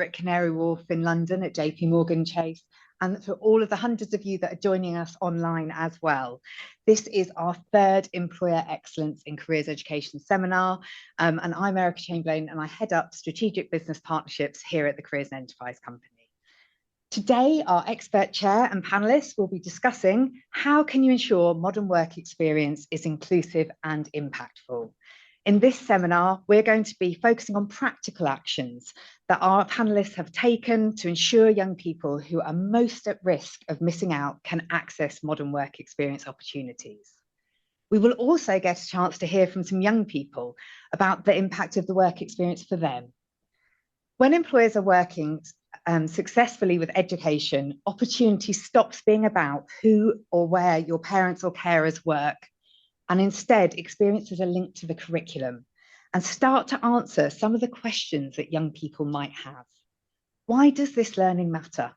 at Canary Wharf in London at JP Morgan Chase, and for all of the hundreds of you that are joining us online as well. This is our third Employer Excellence in Careers Education seminar, and I'm Erica Chamberlain, and I head up Strategic Business Partnerships here at the Careers and Enterprise Company. Today, our expert chair and panelists will be discussing how can you ensure modern work experience is inclusive and impactful. In this seminar, we're going to be focusing on practical actions that our panelists have taken to ensure young people who are most at risk of missing out can access modern work experience opportunities. We will also get a chance to hear from some young people about the impact of the work experience for them. When employers are working successfully with education, opportunity stops being about who or where your parents or carers work, and instead experiences are linked to the curriculum and start to answer some of the questions that young people might have. Why does this learning matter?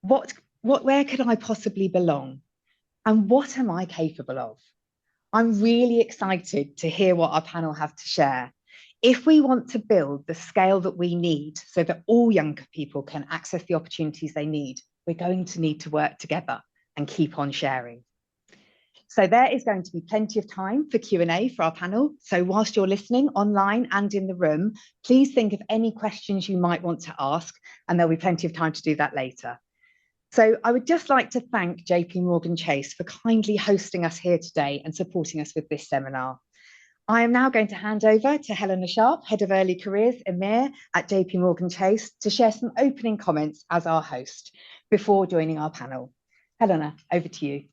Where could I possibly belong? And what am I capable of? I'm really excited to hear what our panel have to share. If we want to build the scale that we need so that all young people can access the opportunities they need, we're going to need to work together and keep on sharing. So there is going to be plenty of time for Q&A for our panel. So whilst you're listening online and in the room, please think of any questions you might want to ask, and there'll be plenty of time to do that later. So I would just like to thank JP Morgan Chase for kindly hosting us here today and supporting us with this seminar. I am now going to hand over to Helena Sharp, Head of Early Careers, EMEA at JP Morgan Chase, to share some opening comments as our host before joining our panel. Helena, over to you.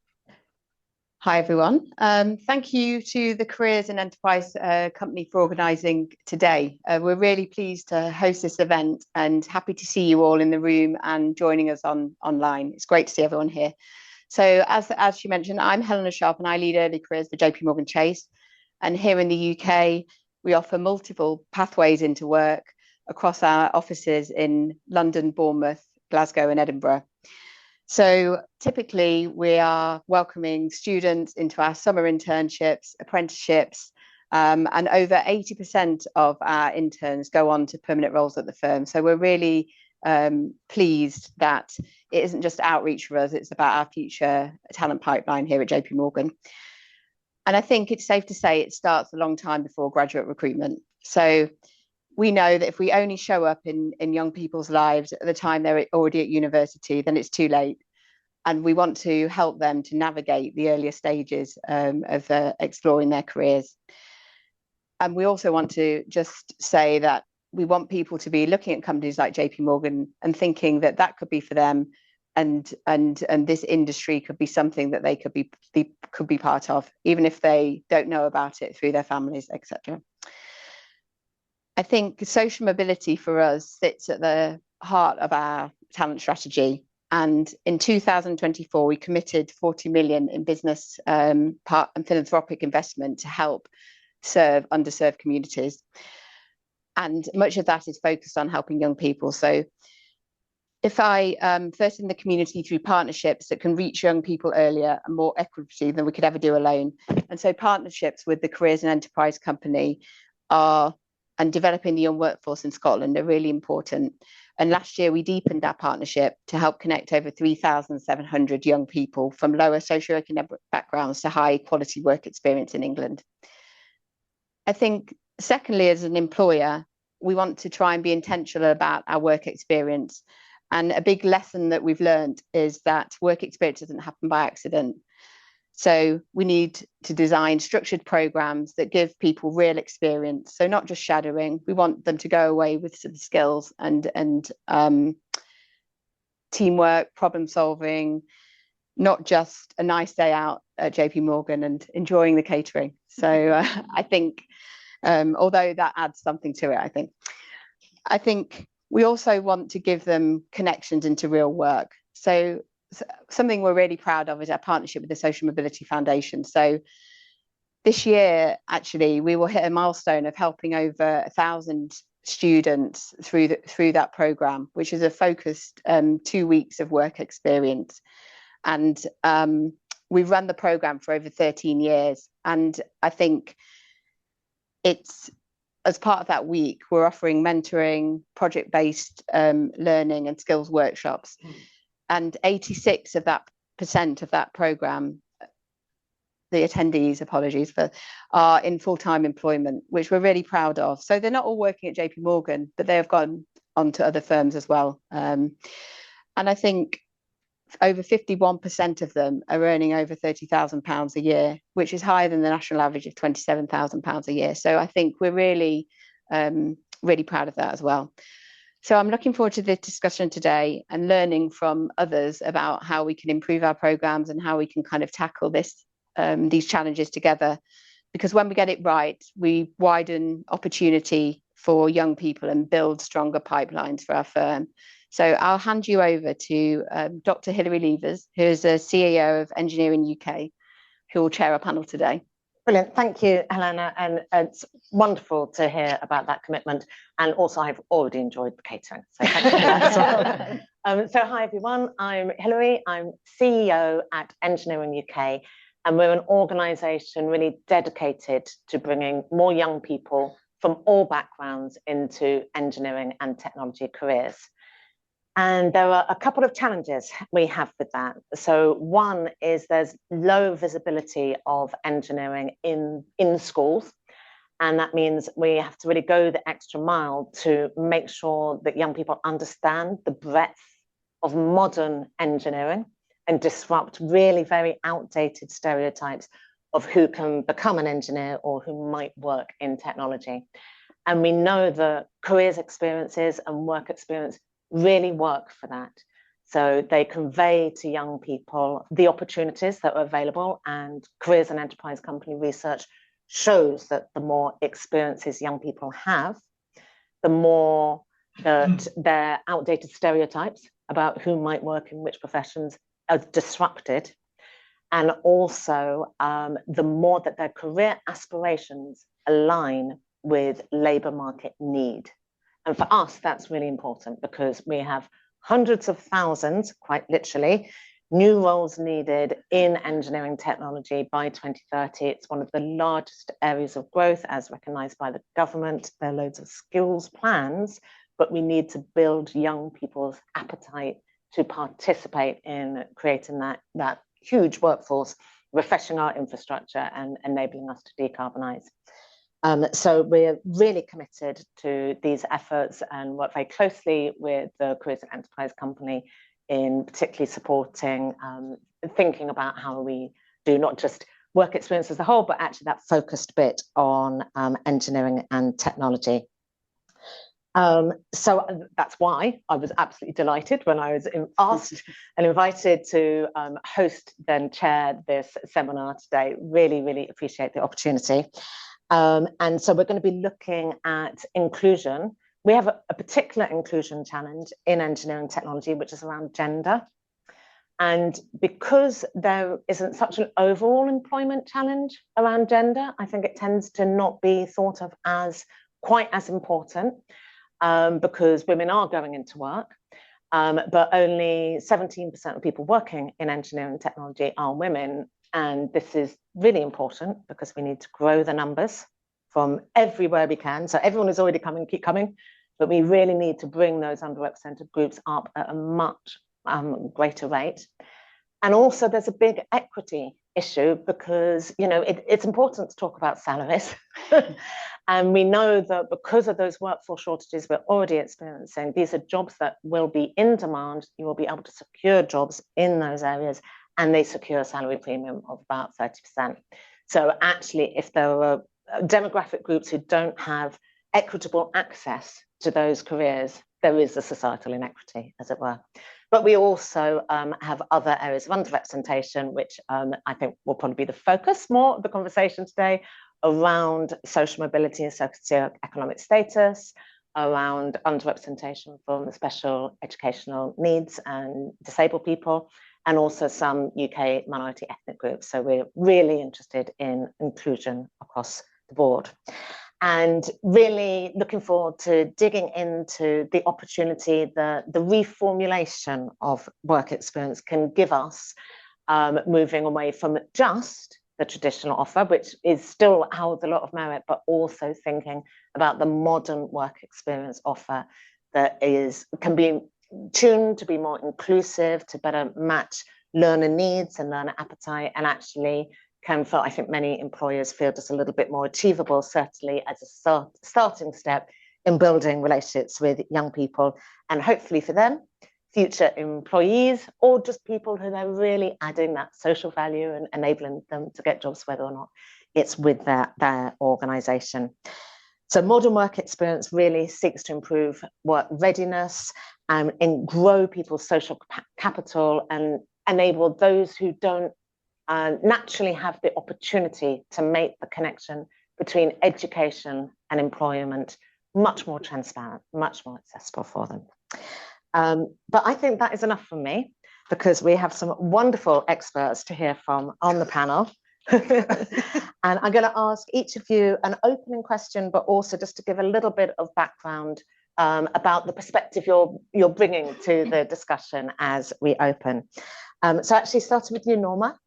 Hi, everyone. Thank you to the Careers and Enterprise Company for organising today. We're really pleased to host this event and happy to see you all in the room and joining us online. It's great to see everyone here. So as she mentioned, I'm Helena Sharp and I lead early careers for JP Morgan Chase. And here in the UK, we offer multiple pathways into work across our offices in London, Bournemouth, Glasgow and Edinburgh. So typically we are welcoming students into our summer internships, apprenticeships, and over 80% of our interns go on to permanent roles at the firm. So we're really pleased that it isn't just outreach for us, it's about our future talent pipeline here at JP Morgan. And I think it's safe to say it starts a long time before graduate recruitment. So we know that if we only show up in young people's lives at the time they're already at university, then it's too late. And we want to help them to navigate the earlier stages of exploring their careers. And we also want to just say that we want people to be looking at companies like JP Morgan and thinking that that could be for them, and this industry could be something that they could be part of, even if they don't know about it through their families, etc. I think social mobility for us sits at the heart of our talent strategy. And in 2024, we committed 40 million in business and philanthropic investment to help serve underserved communities. And much of that is focused on helping young people. So if I first in the community through partnerships that can reach young people earlier and more equitably than we could ever do alone. And so partnerships with the Careers and Enterprise Company and developing the young workforce in Scotland are really important. And last year we deepened our partnership to help connect over 3,700 young people from lower socioeconomic backgrounds to high quality work experience in England. I think secondly, as an employer, we want to try and be intentional about our work experience. And a big lesson that we've learned is that work experience doesn't happen by accident. So we need to design structured programs that give people real experience. So not just shadowing, we want them to go away with some skills and teamwork, problem solving, not just a nice day out at JP Morgan and enjoying the catering. So I think, although that adds something to it, I think we also want to give them connections into real work. So something we're really proud of is our partnership with the Social Mobility Foundation. So this year, actually, we will hit a milestone of helping over 1,000 students through that programme, which is a focused 2 weeks of work experience. And we've run the programme for over 13 years. And I think it's as part of that week, we're offering mentoring, project-based learning and skills workshops. And 86% of that programme, the attendees, apologies for, are in full-time employment, which we're really proud of. So they're not all working at JP Morgan, but they have gone on to other firms as well. And I think over 51% of them are earning over £30,000 a year, which is higher than the national average of £27,000 a year. So I think we're really, really proud of that as well. So I'm looking forward to the discussion today and learning from others about how we can improve our programmes and how we can kind of tackle these challenges together. Because when we get it right, we widen opportunity for young people and build stronger pipelines for our firm. So I'll hand you over to Dr. Hilary Levers, who is the CEO of Engineering UK, who will chair our panel today. Brilliant. Thank you, Helena. And it's wonderful to hear about that commitment. And also, I've already enjoyed the catering. So thank you for that as well. So hi, everyone. I'm Hilary. I'm CEO at Engineering UK. And we're an organisation really dedicated to bringing more young people from all backgrounds into engineering and technology careers. And there are a couple of challenges we have with that. So one is there's low visibility of engineering in schools. And that means we have to really go the extra mile to make sure that young people understand the breadth of modern engineering and disrupt really very outdated stereotypes of who can become an engineer or who might work in technology. And we know that careers experiences and work experience really work for that. So they convey to young people the opportunities that are available, and careers and enterprise company research shows that the more experiences young people have, the more that their outdated stereotypes about who might work in which professions are disrupted, and also the more that their career aspirations align with labour market need. And for us, that's really important because we have hundreds of thousands, quite literally, new roles needed in engineering technology by 2030. It's one of the largest areas of growth as recognised by the government. There are loads of skills plans, but we need to build young people's appetite to participate in creating that huge workforce, refreshing our infrastructure and enabling us to decarbonise. So we're really committed to these efforts and work very closely with the Careers and Enterprise Company in particularly supporting thinking about how we do not just work experience as a whole, but actually that focused bit on engineering and technology. So that's why I was absolutely delighted when I was asked and invited to host, then chair this seminar today. Really, really appreciate the opportunity. And so we're going to be looking at inclusion. We have a particular inclusion challenge in engineering technology, which is around gender. And because there isn't such an overall employment challenge around gender, I think it tends to not be thought of as quite as important because women are going into work, but only 17% of people working in engineering technology are women. And this is really important because we need to grow the numbers from everywhere we can. So everyone is already coming, keep coming, but we really need to bring those underrepresented groups up at a much greater rate. And also there's a big equity issue because, you know, it's important to talk about salaries. And we know that because of those workforce shortages we're already experiencing, these are jobs that will be in demand. You will be able to secure jobs in those areas, and they secure a salary premium of about 30%. So actually, if there are demographic groups who don't have equitable access to those careers, there is a societal inequity, as it were. But we also have other areas of underrepresentation, which I think will probably be the focus more of the conversation today, around social mobility and socioeconomic status, around underrepresentation from special educational needs and disabled people, and also some UK minority ethnic groups. So we're really interested in inclusion across the board. And really looking forward to digging into the opportunity the reformulation of work experience can give us, moving away from just the traditional offer, which is still holds a lot of merit, but also thinking about the modern work experience offer that can be tuned to be more inclusive, to better match learner needs and learner appetite, and actually can feel, I think many employers feel, just a little bit more achievable, certainly as a starting step in building relationships with young people, and hopefully for them, future employees, or just people who are really adding that social value and enabling them to get jobs, whether or not it's with their organisation. So modern work experience really seeks to improve work readiness and grow people's social capital and enable those who don't naturally have the opportunity to make the connection between education and employment much more transparent, much more accessible for them. But I think that is enough for me, because we have some wonderful experts to hear from on the panel. And I'm going to ask each of you an opening question, but also just to give a little bit of background about the perspective you're bringing to the discussion as we open. So actually starting with you, Norma,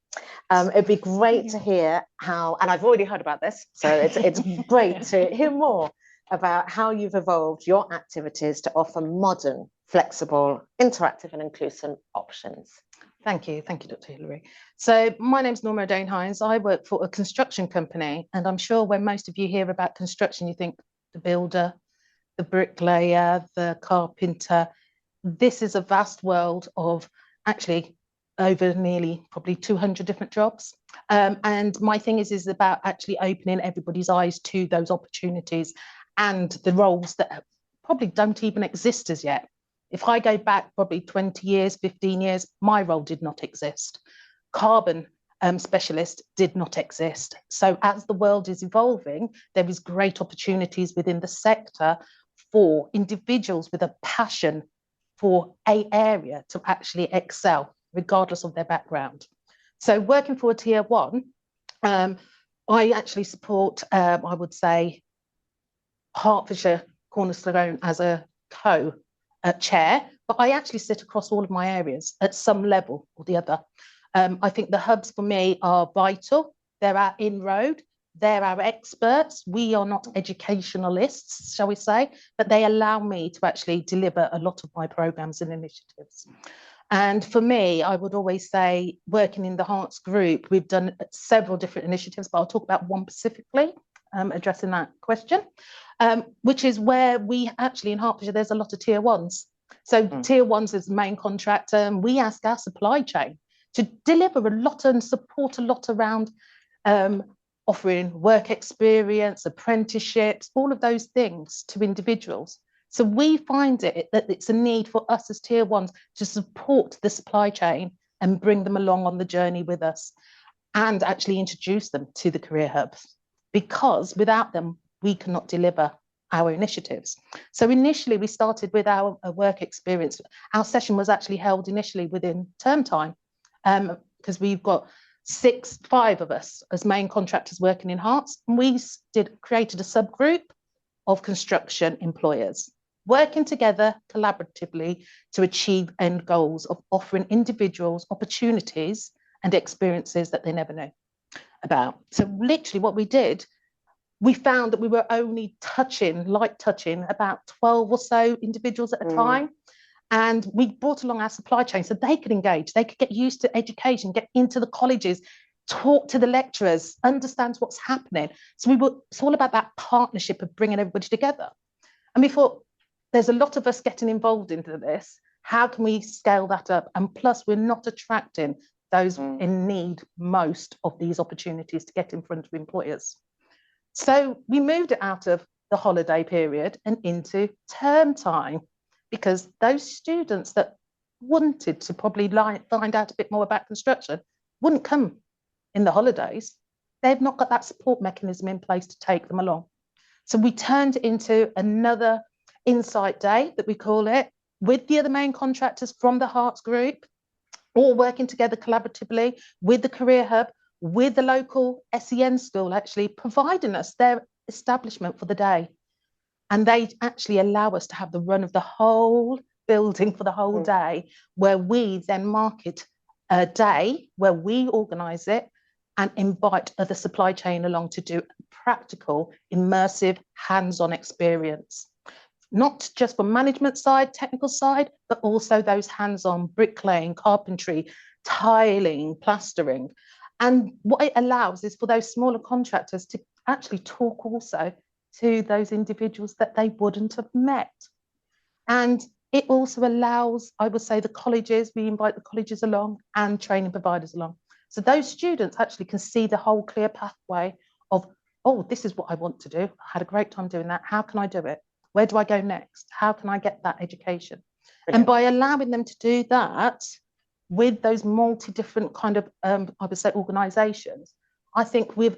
it'd be great to hear how, and I've already heard about this, so it's great to hear more about how you've evolved your activities to offer modern, flexible, interactive and inclusive options. Thank you, Dr. Hilary. So my name's Norma O'Dane-Hines. I work for a construction company, and I'm sure when most of you hear about construction, you think the builder, the bricklayer, the carpenter. This is a vast world of actually over nearly probably 200 different jobs. And my thing is about actually opening everybody's eyes to those opportunities and the roles that probably don't even exist as yet. If I go back probably 20 years, 15 years, my role did not exist. Carbon specialist did not exist. So as the world is evolving, there is great opportunities within the sector for individuals with a passion for an area to actually excel, regardless of their background. So working for a tier one, I actually support, I would say, Hertfordshire Cornerstone as a co-chair, but I actually sit across all of my areas at some level or the other. I think the hubs for me are vital. They're our inroad. They're our experts. We are not educationalists, shall we say, but they allow me to actually deliver a lot of my programs and initiatives. And for me, I would always say, working in the Hearts group, we've done several different initiatives, but I'll talk about one specifically, addressing that question, which is where we actually in Hertfordshire, there's a lot of tier ones. So tier ones is the main contractor, and we ask our supply chain to deliver a lot and support a lot around offering work experience, apprenticeships, all of those things to individuals. So we find that it's a need for us as tier ones to support the supply chain and bring them along on the journey with us and actually introduce them to the career hubs, because without them, we cannot deliver our initiatives. So initially we started with our work experience. Our session was actually held initially within term time, because we've got 5 of us as main contractors working in Hearts, and we created a subgroup of construction employers, working together collaboratively to achieve end goals of offering individuals opportunities and experiences that they never knew about. So literally what we did, we found that we were only touching about 12 or so individuals at a time. And we brought along our supply chain so they could engage, they could get used to education, get into the colleges, talk to the lecturers, understand what's happening. So it's all about that partnership of bringing everybody together. And we thought, there's a lot of us getting involved into this. How can we scale that up? And plus, we're not attracting those in need most of these opportunities to get in front of employers. So we moved it out of the holiday period and into term time, because those students that wanted to probably find out a bit more about construction wouldn't come in the holidays. They've not got that support mechanism in place to take them along. So we turned it into another Insight Day, that we call it, with the other main contractors from the Hearts group, all working together collaboratively with the Career Hub, with the local SEN school, actually providing us their establishment for the day. And they actually allow us to have the run of the whole building for the whole day, where we then market a day where we organise it, and invite other supply chain along to do practical, immersive, hands-on experience. Not just from management side, technical side, but also those hands-on bricklaying, carpentry, tiling, plastering. And what it allows is for those smaller contractors to actually talk also to those individuals that they wouldn't have met. And it also allows, I would say, the colleges, we invite the colleges along and training providers along. So those students actually can see the whole clear pathway of, oh, this is what I want to do. I had a great time doing that. How can I do it? Where do I go next? How can I get that education? Brilliant. And by allowing them to do that with those multi-different kind of, I would say, organisations, I think we've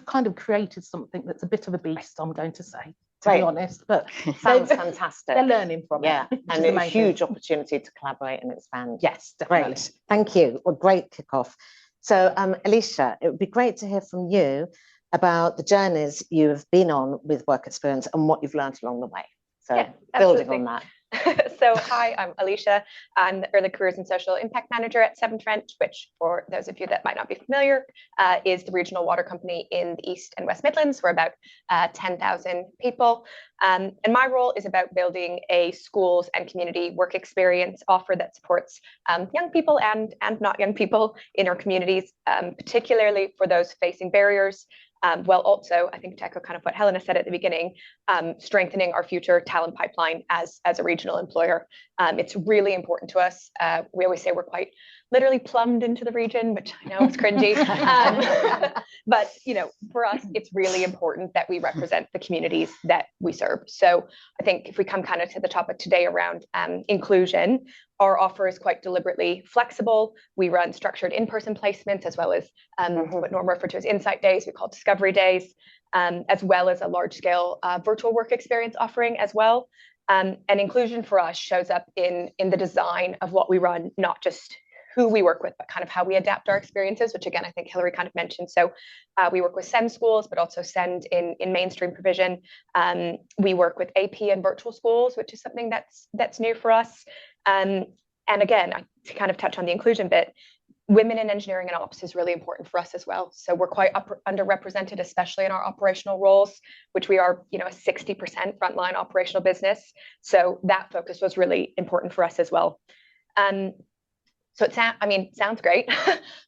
kind of created something that's a bit of a beast, I'm going to say, to be honest. But sounds fantastic. They're learning from it. Yeah, and a huge opportunity to collaborate and expand. Yes, definitely. Great, thank you. Well, great kickoff. So, Alicia, it would be great to hear from you about the journeys you've been on with work experience and what you've learned along the way. So, yeah, building on that. So hi, I'm Alicia. I'm the Early Careers and Social Impact Manager at Severn Trent, which for those of you that might not be familiar, is the regional water company in the East and West Midlands. We're about 10,000 people. And my role is about building a schools and community work experience offer that supports young people and not young people in our communities, particularly for those facing barriers. While also, I think to echo kind of what Helena said at the beginning, strengthening our future talent pipeline as a regional employer. It's really important to us. We always say we're quite literally plumbed into the region, which I know is cringy. But for us, it's really important that we represent the communities that we serve. So I think if we come kind of to the topic today around inclusion, our offer is quite deliberately flexible. We run structured in-person placements as well as what Norma referred to as insight days, we call discovery days, as well as a large-scale virtual work experience offering as well. And inclusion for us shows up in the design of what we run, not just who we work with, but kind of how we adapt our experiences, which again, I think Hilary kind of mentioned. So we work with SEND schools, but also SEND in mainstream provision. We work with AP and virtual schools, which is something that's new for us. And again, to kind of touch on the inclusion bit, women in engineering and ops is really important for us as well. So we're quite underrepresented, especially in our operational roles, which we are, a 60% frontline operational business. So that focus was really important for us as well. So it sounds great,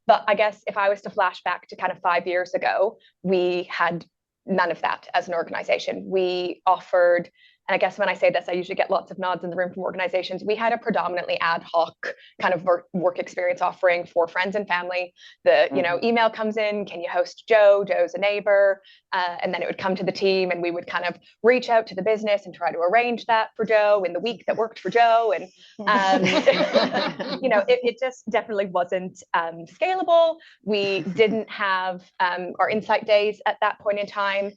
but I guess if I was to flash back to kind of 5 years ago, we had none of that as an organization. We offered, and I guess when I say this, I usually get lots of nods in the room from organizations. We had a predominantly ad hoc kind of work experience offering for friends and family. The email comes in, can you host Joe? Joe's a neighbor. And then it would come to the team and we would kind of reach out to the business and try to arrange that for Joe in the week that worked for Joe. And, it just definitely wasn't scalable. We didn't have our insight days at that point in time.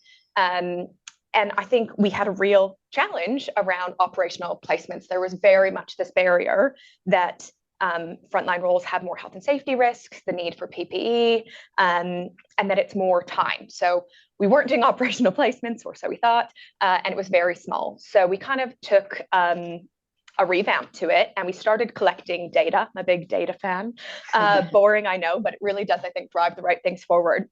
And I think we had a real challenge around operational placements. There was very much this barrier that frontline roles have more health and safety risks, the need for PPE, and that it's more time. So we weren't doing operational placements, or so we thought, and it was very small. So we kind of took a revamp to it and we started collecting data. I'm a big data fan. Boring, I know, but it really does, I think, drive the right things forward.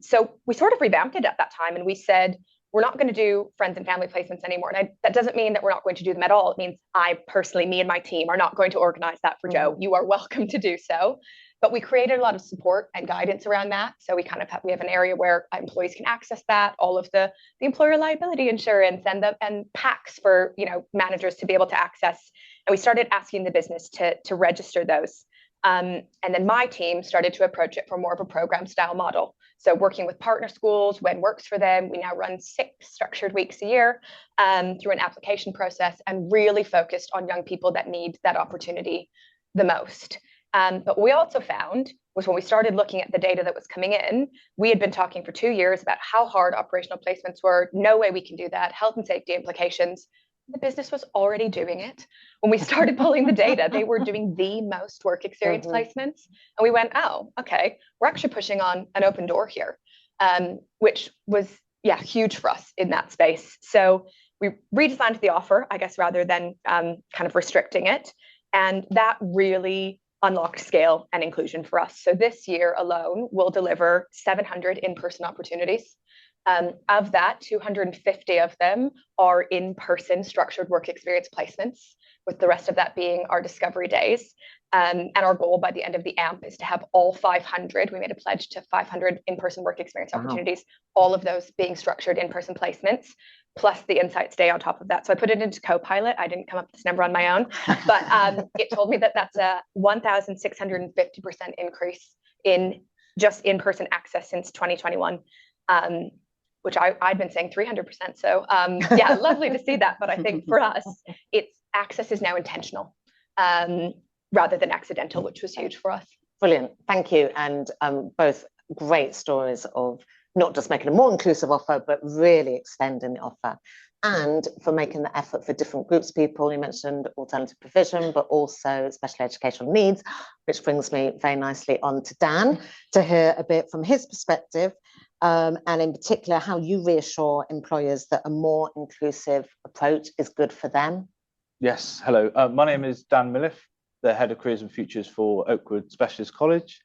So we sort of revamped it at that time and we said, we're not going to do friends and family placements anymore. And that doesn't mean that we're not going to do them at all. It means I personally, me and my team are not going to organize that for Joe. You are welcome to do so. But we created a lot of support and guidance around that. So we have an area where employees can access that, all of the employer liability insurance and packs for managers to be able to access. And we started asking the business to register those. And then my team started to approach it from more of a program style model. So working with partner schools when works for them, we now run 6 structured weeks a year through an application process and really focused on young people that need that opportunity the most. But what we also found was when we started looking at the data that was coming in, we had been talking for 2 years about how hard operational placements were, no way we can do that, health and safety implications. The business was already doing it. When we started pulling the data, they were doing the most work experience placements. And we went, oh, okay, we're actually pushing on an open door here, which was, huge for us in that space. So we redesigned the offer, I guess, rather than kind of restricting it. And that really unlocked scale and inclusion for us. So this year alone, we'll deliver 700 in-person opportunities. Of that, 250 of them are in-person structured work experience placements, with the rest of that being our discovery days. And our goal by the end of the AMP is to have all 500, we made a pledge to 500 in-person work experience opportunities, all of those being structured in-person placements, plus the Insights Day on top of that. So I put it into Copilot. I didn't come up with this number on my own, but it told me that that's a 1,650% increase in just in-person access since 2021. Which I'd been saying 300%. So yeah, lovely to see that. But I think for us, it's access is now intentional rather than accidental, which was huge for us. Brilliant, thank you. And both great stories of not just making a more inclusive offer, but really extending the offer. And for making the effort for different groups of people. You mentioned alternative provision, but also special educational needs, which brings me very nicely on to Dan to hear a bit from his perspective. And in particular, how you reassure employers that a more inclusive approach is good for them. Yes, hello. My name is Dan Milliff, the Head of Careers and Futures for Oakwood Specialist College.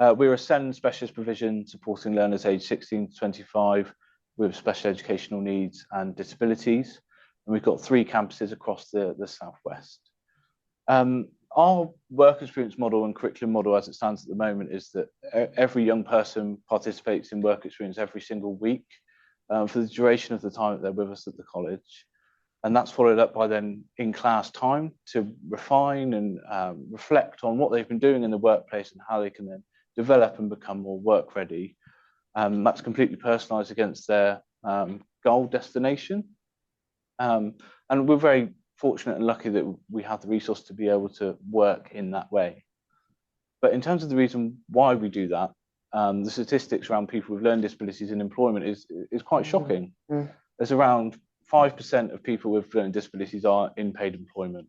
We're a SEND specialist provision supporting learners aged 16 to 25 with special educational needs and disabilities. And we've got 3 campuses across the Southwest. Our work experience model and curriculum model as it stands at the moment is that every young person participates in work experience every single week for the duration of the time that they're with us at the college. And that's followed up by then in-class time to refine and reflect on what they've been doing in the workplace and how they can then develop and become more work ready. That's completely personalised against their goal destination. And we're very fortunate and lucky that we have the resource to be able to work in that way. But in terms of the reason why we do that, the statistics around people with learning disabilities in employment is quite shocking. There's around 5% of people with learning disabilities are in paid employment.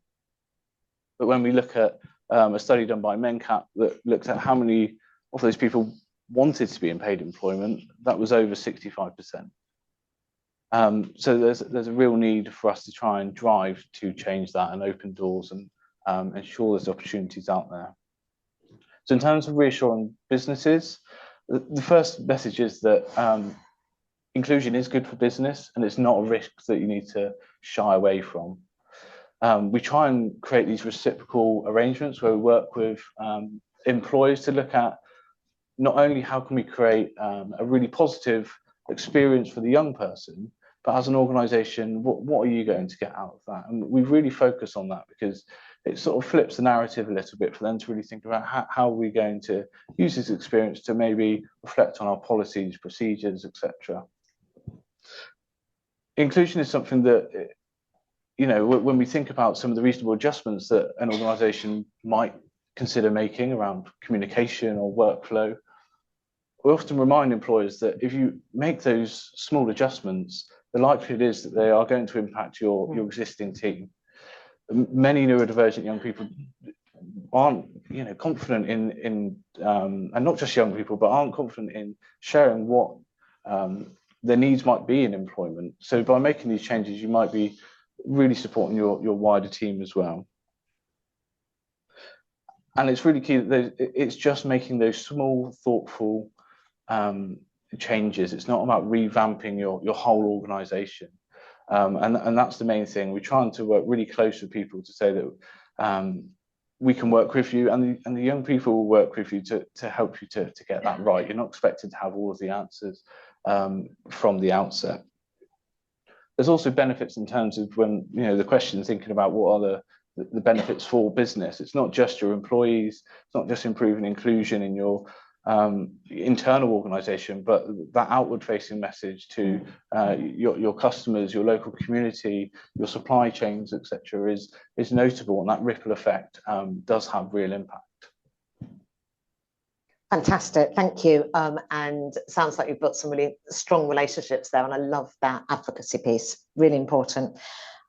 But when we look at a study done by MENCAP that looked at how many of those people wanted to be in paid employment, that was over 65%. So there's a real need for us to try and drive to change that and open doors and ensure there's opportunities out there. So in terms of reassuring businesses, the first message is that inclusion is good for business and it's not a risk that you need to shy away from. We try and create these reciprocal arrangements where we work with employers to look at not only how can we create a really positive experience for the young person, but as an organisation, what are you going to get out of that? And we really focus on that because it sort of flips the narrative a little bit for them to really think about how are we going to use this experience to maybe reflect on our policies, procedures, etc. Inclusion is something that, you know, when we think about some of the reasonable adjustments that an organisation might consider making around communication or workflow, we often remind employers that if you make those small adjustments, the likelihood is that they are going to impact your existing team. Many neurodivergent young people aren't, you know, confident in and not just young people, but aren't confident in sharing what their needs might be in employment. So by making these changes, you might be really supporting your wider team as well. And it's really key that it's just making those small, thoughtful changes. It's not about revamping your whole organisation. And that's the main thing. We're trying to work really close with people to say that we can work with you, and the young people will work with you to help you to get that right. You're not expected to have all of the answers from the outset. There's also benefits in terms of when, you know, the question thinking about what are the benefits for business. It's not just your employees, it's not just improving inclusion in your internal organisation, but that outward facing message to your customers, your local community, your supply chains, etc. is notable, and that ripple effect does have real impact. Fantastic, thank you. And sounds like you've got some really strong relationships there, and I love that advocacy piece, really important.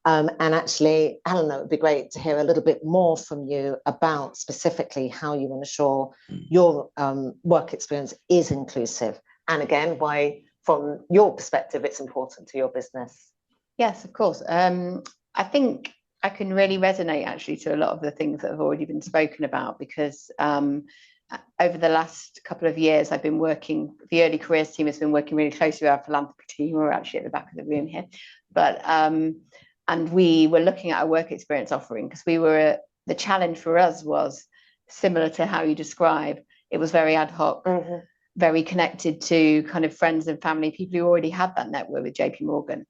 And actually, Helena, it would be great to hear a little bit more from you about specifically how you ensure your work experience is inclusive, and again, why, from your perspective, it's important to your business. Yes, of course. I think I can really resonate actually to a lot of the things that have already been spoken about, because over the last couple of years, I've been working, the early careers team has been working really closely with our philanthropy team. We're actually at the back of the room here. But, and we were looking at our work experience offering, because the challenge for us was similar to how you describe. It was very ad hoc, very connected to kind of friends and family, people who already had that network with JP Morgan.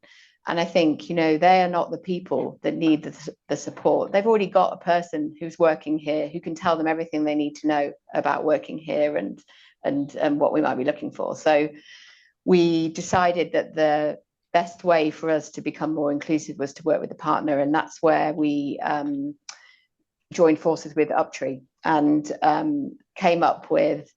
And I think, they are not the people that need the support. They've already got a person who's working here who can tell them everything they need to know about working here and what we might be looking for. So we decided that the best way for us to become more inclusive was to work with a partner. And that's where we joined forces with Uptree and came up with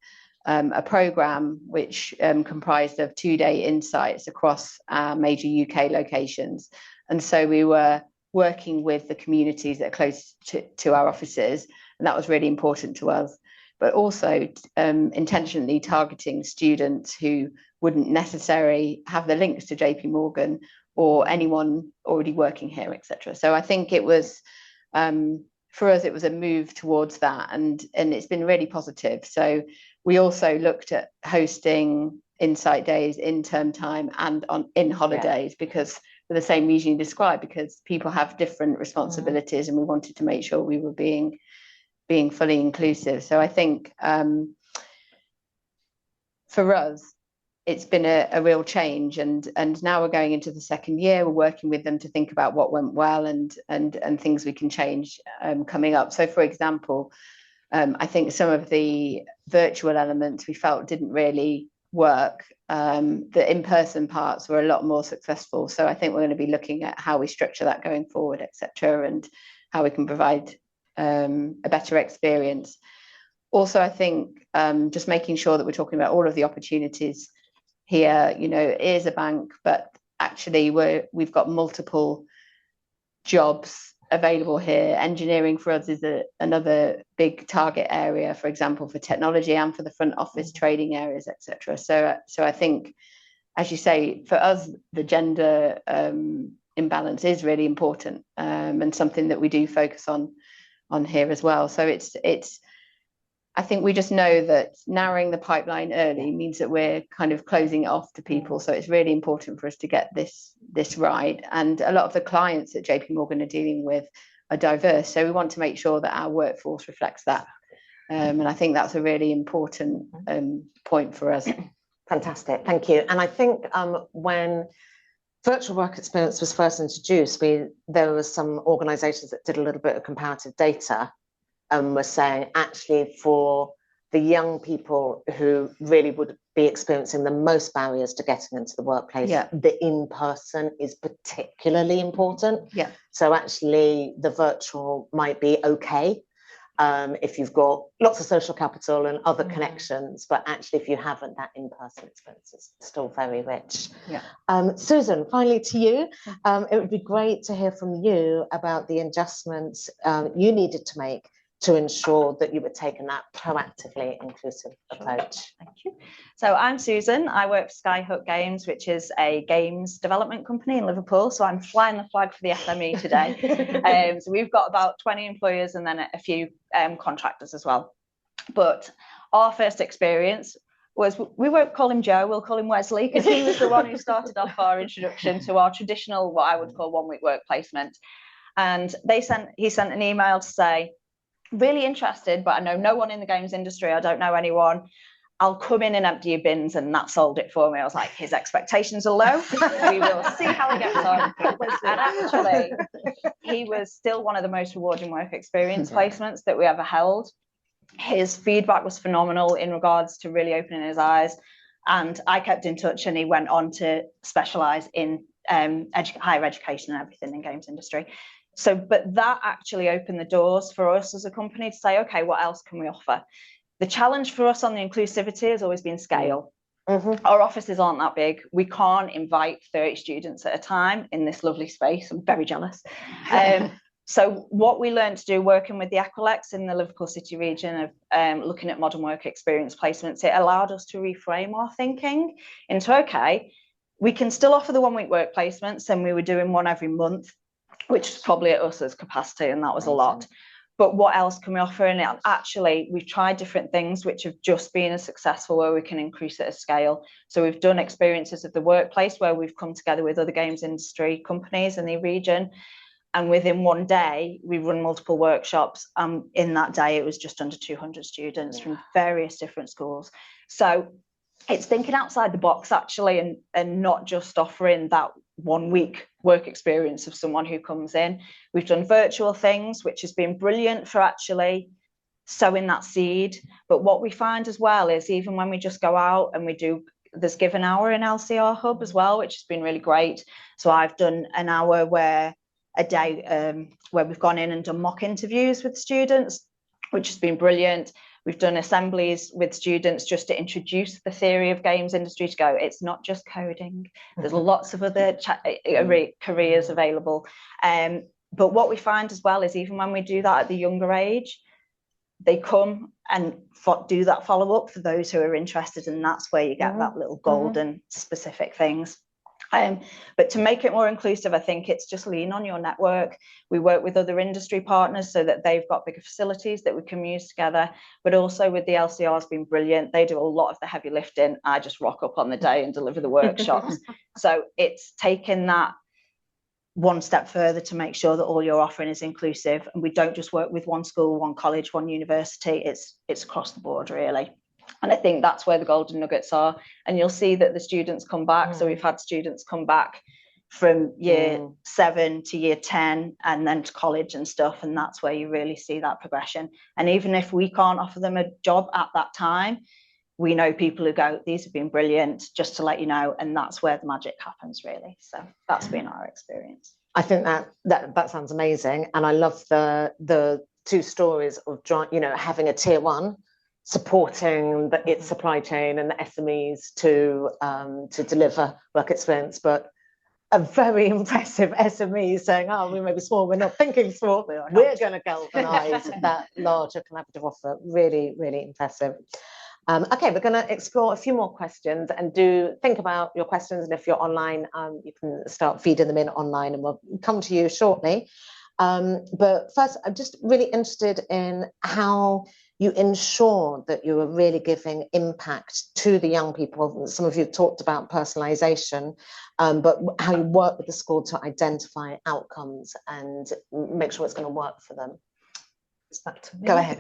a programme which comprised of 2-day insights across our major UK locations. And so we were working with the communities that are close to our offices, and that was really important to us, but also intentionally targeting students who wouldn't necessarily have the links to JP Morgan or anyone already working here, etc. So I think it was, for us, it was a move towards that, and it's been really positive. So we also looked at hosting insight days in term time and in holidays, because for the same reason you described, because people have different responsibilities, and we wanted to make sure we were being fully inclusive. So I think for us, it's been a real change, and now we're going into the second year. We're working with them to think about what went well and things we can change coming up. So, for example, I think some of the virtual elements we felt didn't really work. The in-person parts were a lot more successful. So I think we're going to be looking at how we structure that going forward, etc., and how we can provide a better experience. Also, I think just making sure that we're talking about all of the opportunities here. It is a bank, but actually we've got multiple jobs available here. Engineering for us is another big target area, for example, for technology and for the front office trading areas, etc. So I think, as you say, for us, the gender imbalance is really important, and something that we do focus on here as well. So it's I think we just know that narrowing the pipeline early means that we're kind of closing it off to people. So it's really important for us to get this right. And a lot of the clients that JP Morgan are dealing with are diverse. So we want to make sure that our workforce reflects that. And I think that's a really important point for us. Fantastic, thank you. And I think when virtual work experience was first introduced, there were some organisations that did a little bit of comparative data and were saying, actually, for the young people who really would be experiencing the most barriers to getting into the workplace, the in-person is particularly important. So actually the virtual might be okay if you've got lots of social capital and other connections, but actually if you haven't, that in-person experience is still very rich. Susan, finally to you, it would be great to hear from you about the adjustments you needed to make to ensure that you were taking that proactively inclusive approach. Thank you. So I'm Susan. I work for Skyhook Games, which is a games development company in Liverpool. So I'm flying the flag for the SME today. So we've got about 20 employers and then a few contractors as well. But our first experience was, we won't call him Joe, we'll call him Wesley, because he was the one who started off our introduction to our traditional, what I would call one-week work placement. And he sent an email to say, really interested, but I know no one in the games industry. I don't know anyone. I'll come in and empty your bins, and that sold it for me. I was like, his expectations are low. We will see how he gets on. And actually, he was still one of the most rewarding work experience placements that we ever held. His feedback was phenomenal in regards to really opening his eyes. And I kept in touch, and he went on to specialise in higher education and everything in games industry. So, but that actually opened the doors for us as a company to say, okay, what else can we offer? The challenge for us on the inclusivity has always been scale. Our offices aren't that big. We can't invite 30 students at a time in this lovely space. I'm very jealous. So what we learned to do working with the Equilex in the Liverpool City region of looking at modern work experience placements, it allowed us to reframe our thinking into, okay, we can still offer the one-week work placements, and we were doing one every month. which is probably at us as capacity, and that was a lot. But what else can we offer? And actually, we've tried different things which have just been as successful, where we can increase it at scale. So we've done experiences of the workplace where we've come together with other games industry companies in the region. And within one day, we run multiple workshops. In that day, it was just under 200 students from various different schools. So it's thinking outside the box, actually, and not just offering that 1 week work experience of someone who comes in. We've done virtual things, which has been brilliant for actually sowing that seed. But what we find as well is, even when we just go out and there's Give an Hour in LCR Hub as well, which has been really great. So I've done an hour a day where we've gone in and done mock interviews with students, which has been brilliant. We've done assemblies with students just to introduce the theory of games industry, to go, it's not just coding. There's lots of other careers available. But what we find as well is, even when we do that at the younger age, they come and do that follow-up for those who are interested, and that's where you get that little golden specific things. But to make it more inclusive, I think it's just lean on your network. We work with other industry partners so that they've got bigger facilities that we can use together. But also with the LCR has been brilliant. They do a lot of the heavy lifting. I just rock up on the day and deliver the workshops. So it's taken that one step further to make sure that all your offering is inclusive. And we don't just work with one school, one college, one university. It's across the board, really. And I think that's where the golden nuggets are. And you'll see that the students come back. So we've had students come back from year 7 to year 10 and then to college and stuff. And that's where you really see that progression. And even if we can't offer them a job at that time, we know people who go, these have been brilliant, just to let you know. And that's where the magic happens, really. So that's been our experience. I think that sounds amazing. And I love the two stories of, having a tier 1 supporting its supply chain and the SMEs to deliver work experience, but a very impressive SME saying, oh, we may be small, we're not thinking small, we're going to galvanise that larger collaborative offer. Really, really impressive. Okay, we're going to explore a few more questions, and do think about your questions, and if you're online, you can start feeding them in online, and we'll come to you shortly. But first, I'm just really interested in how you ensure that you are really giving impact to the young people. Some of you have talked about personalisation, but how you work with the school to identify outcomes and make sure it's going to work for them. Go ahead.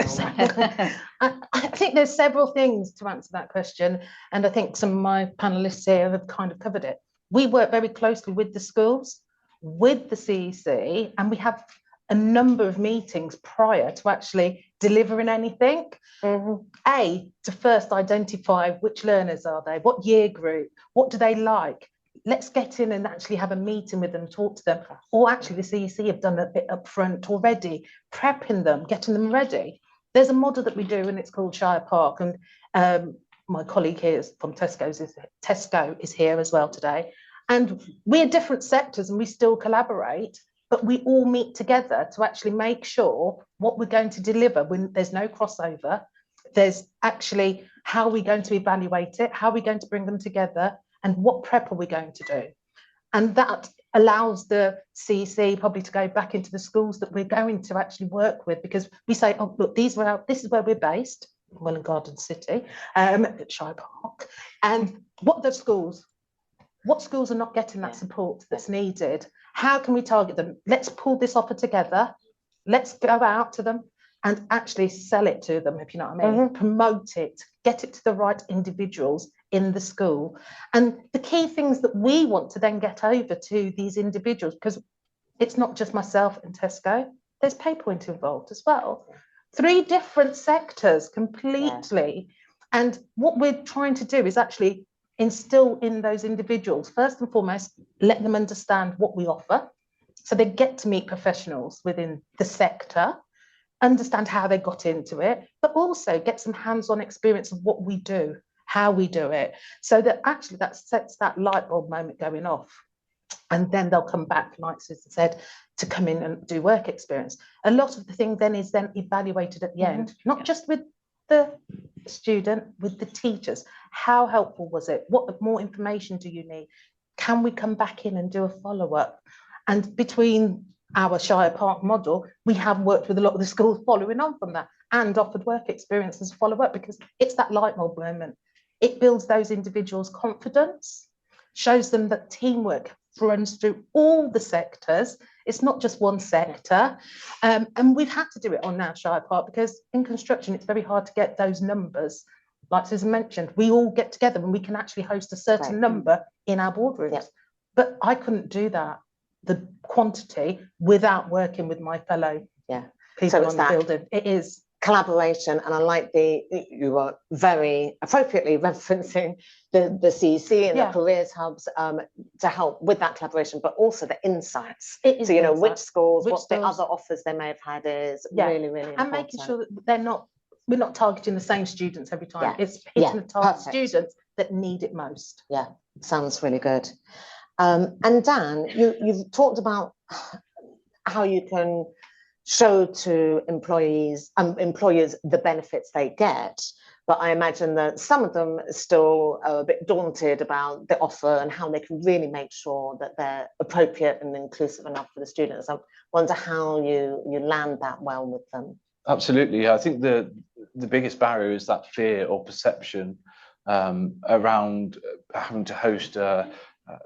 I think there's several things to answer that question, and I think some of my panelists here have kind of covered it. We work very closely with the schools, with the CEC, and we have a number of meetings prior to actually delivering anything. To first identify which learners are they, what year group, what do they like. Let's get in and actually have a meeting with them, talk to them. Or actually the CEC have done a bit up front already, prepping them, getting them ready. There's a model that we do, and it's called Shire Park. And my colleague here from Tesco is here as well today. And we're different sectors and we still collaborate, but we all meet together to actually make sure what we're going to deliver, when there's no crossover, there's actually how we're going to evaluate it, how we're going to bring them together, and what prep are we going to do. And that allows the CEC probably to go back into the schools that we're going to actually work with, because we say, oh, look, this is where we're based, Welwyn Garden City, at Shire Park. And what are the schools? What schools are not getting that support that's needed? How can we target them? Let's pull this offer together. Let's go out to them and actually sell it to them, if you know what I mean. Promote it, get it to the right individuals in the school. And the key things that we want to then get over to these individuals, because it's not just myself and Tesco, there's PayPoint involved as well. 3 different sectors completely. And what we're trying to do is actually instill in those individuals, first and foremost, let them understand what we offer. So they get to meet professionals within the sector, understand how they got into it, but also get some hands-on experience of what we do, how we do it, so that actually that sets that light bulb moment going off. And then they'll come back, like Susan said, to come in and do work experience. A lot of the thing then is then evaluated at the end, not just with the student, with the teachers. How helpful was it? What more information do you need? Can we come back in and do a follow-up? And between our Shire Park model, we have worked with a lot of the schools following on from that and offered work experience as follow-up, because it's that light bulb moment. It builds those individuals' confidence, shows them that teamwork runs through all the sectors. It's not just one sector. And we've had to do it on our Shire Park, because in construction, it's very hard to get those numbers. Like Susan mentioned, we all get together and we can actually host a certain number in our boardrooms. Yep. But I couldn't do that, the quantity, without working with my fellow people on the building. It is collaboration, and I like you were very appropriately referencing the CEC and the careers hubs to help with that collaboration, but also the insights. So you know which schools, what the other offers they may have had is really, really important. And making sure that we're not targeting the same students every time. It's hitting the target students that need it most. Yeah, sounds really good. And Dan, you've talked about how you can show to employers the benefits they get, but I imagine that some of them still are a bit daunted about the offer and how they can really make sure that they're appropriate and inclusive enough for the students. I wonder how you land that well with them. Absolutely. I think the biggest barrier is that fear or perception around having to host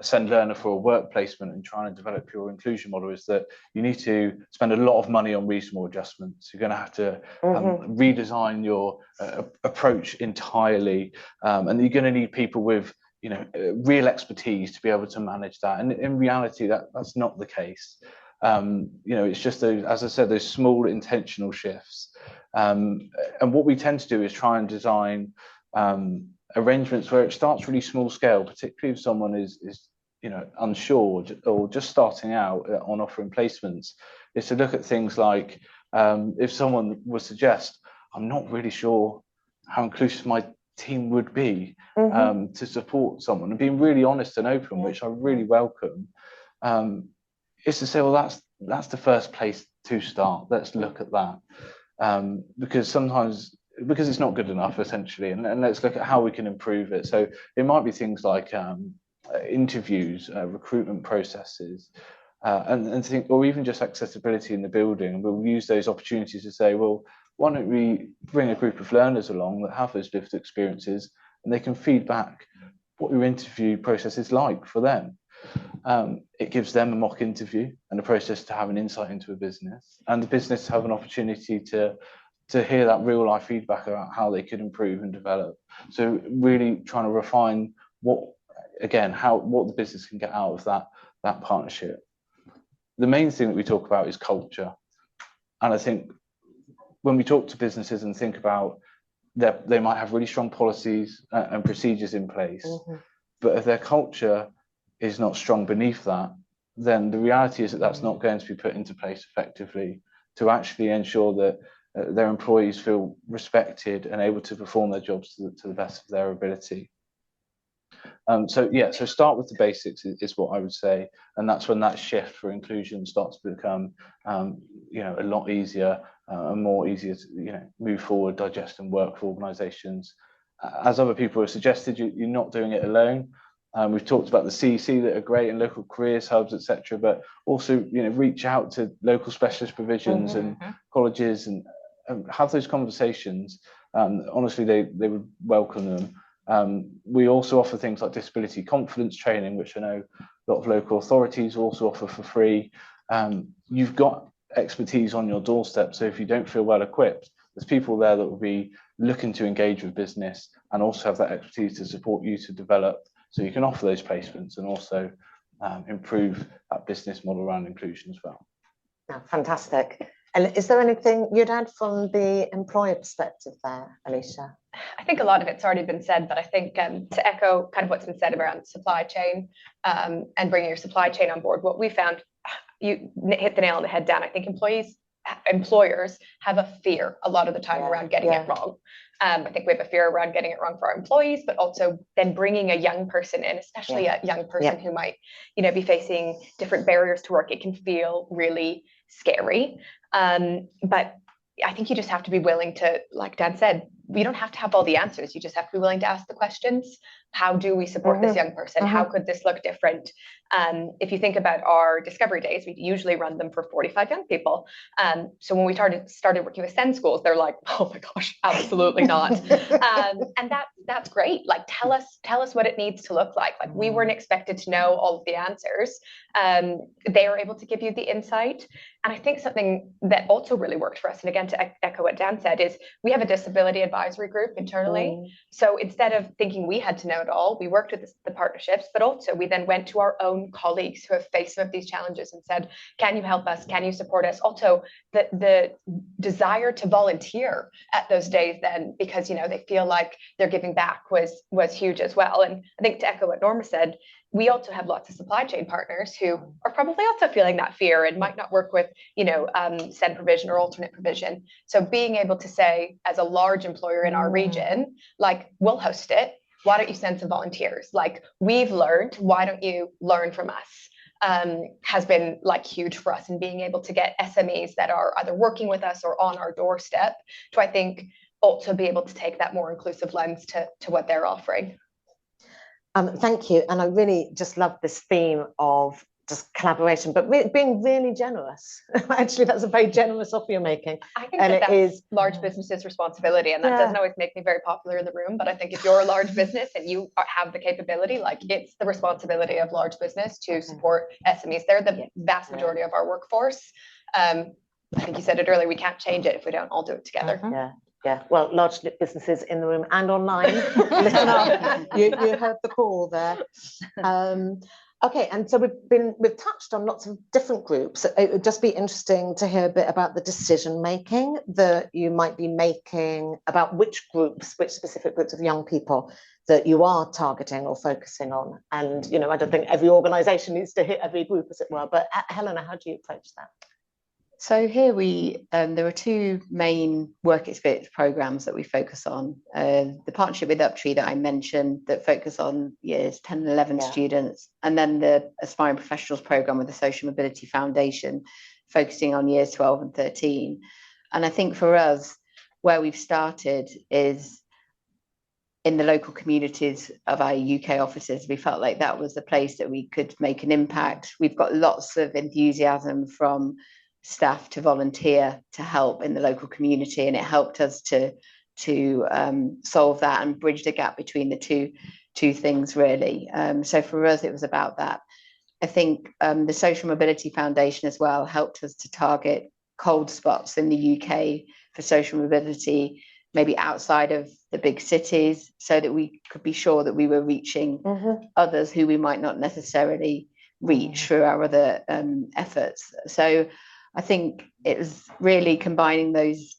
send learner for a work placement and trying to develop your inclusion model, is that you need to spend a lot of money on reasonable adjustments. You're going to have to redesign your approach entirely, and you're going to need people with real expertise to be able to manage that. And in reality, that's not the case. It's just those, as I said, those small intentional shifts. And what we tend to do is try and design arrangements where it starts really small scale, particularly if someone is unsure or just starting out on offering placements, is to look at things like if someone would suggest, I'm not really sure how inclusive my team would be to support someone, and being really honest and open, which I really welcome, is to say, well, that's the first place to start. Let's look at that, because it's not good enough, essentially, and let's look at how we can improve it. So it might be things like interviews, recruitment processes, and think, or even just accessibility in the building. And we'll use those opportunities to say, well, why don't we bring a group of learners along that have those lived experiences, and they can feed back what your interview process is like for them. It gives them a mock interview and a process to have an insight into a business, and the business to have an opportunity to hear that real life feedback about how they could improve and develop. So really trying to refine what the business can get out of that partnership. The main thing that we talk about is culture. And I think when we talk to businesses and think about they might have really strong policies and procedures in place, but if their culture is not strong beneath that, then the reality is that that's not going to be put into place effectively to actually ensure that their employees feel respected and able to perform their jobs to the best of their ability. So start with the basics is what I would say, and that's when that shift for inclusion starts to become a lot easier and more easier to move forward, digest and work for organisations. As other people have suggested, you're not doing it alone. We've talked about the CEC that are great and local careers hubs, etc., but also reach out to local specialist provisions and colleges and have those conversations. Honestly, they would welcome them. We also offer things like disability confidence training, which I know a lot of local authorities also offer for free. You've got expertise on your doorstep, so if you don't feel well equipped, there's people there that will be looking to engage with business and also have that expertise to support you to develop, so you can offer those placements and also improve that business model around inclusion as well. Oh, fantastic. And is there anything you'd add from the employer perspective there, Alicia? I think a lot of it's already been said, but I think to echo kind of what's been said around supply chain and bringing your supply chain on board, what we found, you hit the nail on the head, Dan. I think employers have a fear a lot of the time around getting it wrong. I think we have a fear around getting it wrong for our employees, but also then bringing a young person in, especially a young person who might, be facing different barriers to work. It can feel really scary. But I think you just have to be willing to, like Dan said, you don't have to have all the answers. You just have to be willing to ask the questions. How do we support this young person? How could this look different? If you think about our discovery days, we usually run them for 45 young people. So when we started working with SEND schools, they're like, oh my gosh, absolutely not. And that's great. Like, tell us what it needs to look like. Like, we weren't expected to know all of the answers. They were able to give you the insight. And I think something that also really worked for us, and again, to echo what Dan said, is we have a disability advisory group internally. So instead of thinking we had to know it all, we worked with the partnerships, but also we then went to our own colleagues who have faced some of these challenges and said, can you help us? Can you support us? Also, the desire to volunteer at those days then, because, you know, they feel like they're giving back was huge as well. And I think, to echo what Norma said, we also have lots of supply chain partners who are probably also feeling that fear and might not work with, you know, SEND provision or alternate provision. So being able to say, as a large employer in our region, like, we'll host it. Why don't you send some volunteers? Like, we've learned, why don't you learn from us? Has been like huge for us in being able to get SMEs that are either working with us or on our doorstep to, I think, also be able to take that more inclusive lens to what they're offering. Thank you. And I really just love this theme of just collaboration, but being really generous. Actually, that's a very generous offer you're making. I think that that's large businesses' responsibility, and that doesn't always make me very popular in the room, but I think if you're a large business and you have the capability, like, it's the responsibility of large business to support SMEs. They're the vast majority of our workforce. I think you said it earlier, we can't change it if we don't all do it together. Yeah, well, large businesses in the room and online, listen up. You heard the call there. Okay, and so we've touched on lots of different groups. It would just be interesting to hear a bit about the decision making that you might be making about which specific groups of young people that you are targeting or focusing on. And, you know, I don't think every organisation needs to hit every group, as it were. But Helena, how do you approach that? So here there are two main work experience programs that we focus on. The partnership with Uptree that I mentioned that focus on years 10 and 11 students, and then the Aspiring Professionals program with the Social Mobility Foundation focusing on years 12 and 13. And I think for us, where we've started is in the local communities of our UK offices. We felt like that was the place that we could make an impact. We've got lots of enthusiasm from staff to volunteer to help in the local community, and it helped us to solve that and bridge the gap between the two things, really. So for us, it was about that. I think the Social Mobility Foundation as well helped us to target cold spots in the UK for social mobility, maybe outside of the big cities, so that we could be sure that we were reaching others who we might not necessarily reach through our other efforts. So I think it was really combining those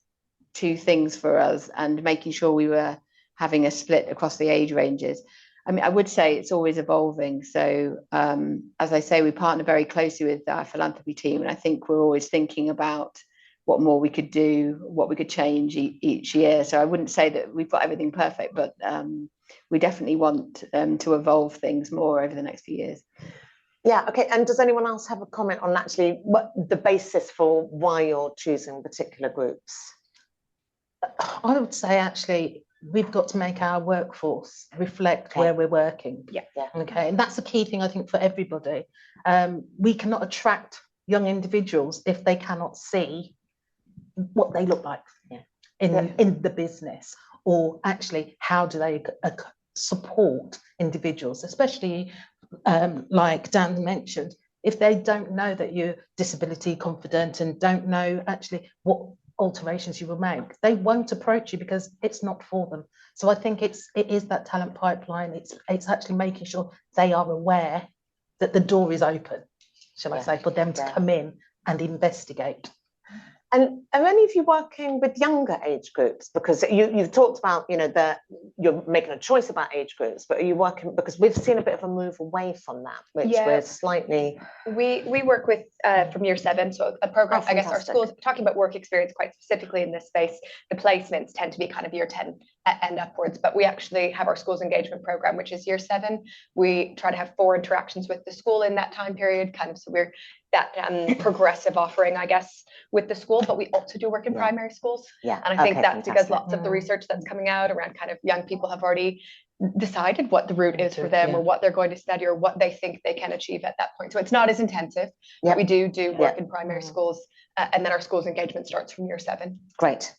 two things for us and making sure we were having a split across the age ranges. I mean, I would say it's always evolving. So as I say, we partner very closely with our philanthropy team, and I think we're always thinking about what more we could do, what we could change each year. So I wouldn't say that we've got everything perfect, but we definitely want to evolve things more over the next few years. Yeah, okay. And does anyone else have a comment on actually what the basis for why you're choosing particular groups? I would say actually we've got to make our workforce reflect where we're working. Yeah. Okay, and that's a key thing, I think, for everybody. We cannot attract young individuals if they cannot see what they look like in the business, or actually how do they support individuals, especially like Dan mentioned, if they don't know that you're disability confident and don't know actually what alterations you will make, they won't approach you because it's not for them. So I think it is that talent pipeline. It's actually making sure they are aware that the door is open, shall I say, for them to come in and investigate. And are any of you working with younger age groups? Because you've talked about, you know, that you're making a choice about age groups, but are you working, because we've seen a bit of a move away from that, which we're slightly... We work with from year 7, so a program, I guess our schools, talking about work experience quite specifically in this space, the placements tend to be kind of year 10 and upwards, but we actually have our schools engagement program, which is year 7. We try to have 4 interactions with the school in that time period, kind of, so we're that progressive offering, I guess, with the school, but we also do work in primary schools. Yeah. And I think that's because lots of the research that's coming out around kind of young people have already decided what the route is for them or what they're going to study or what they think they can achieve at that point. So it's not as intensive, but we do work in primary schools, and then our schools engagement starts from year 7. Great.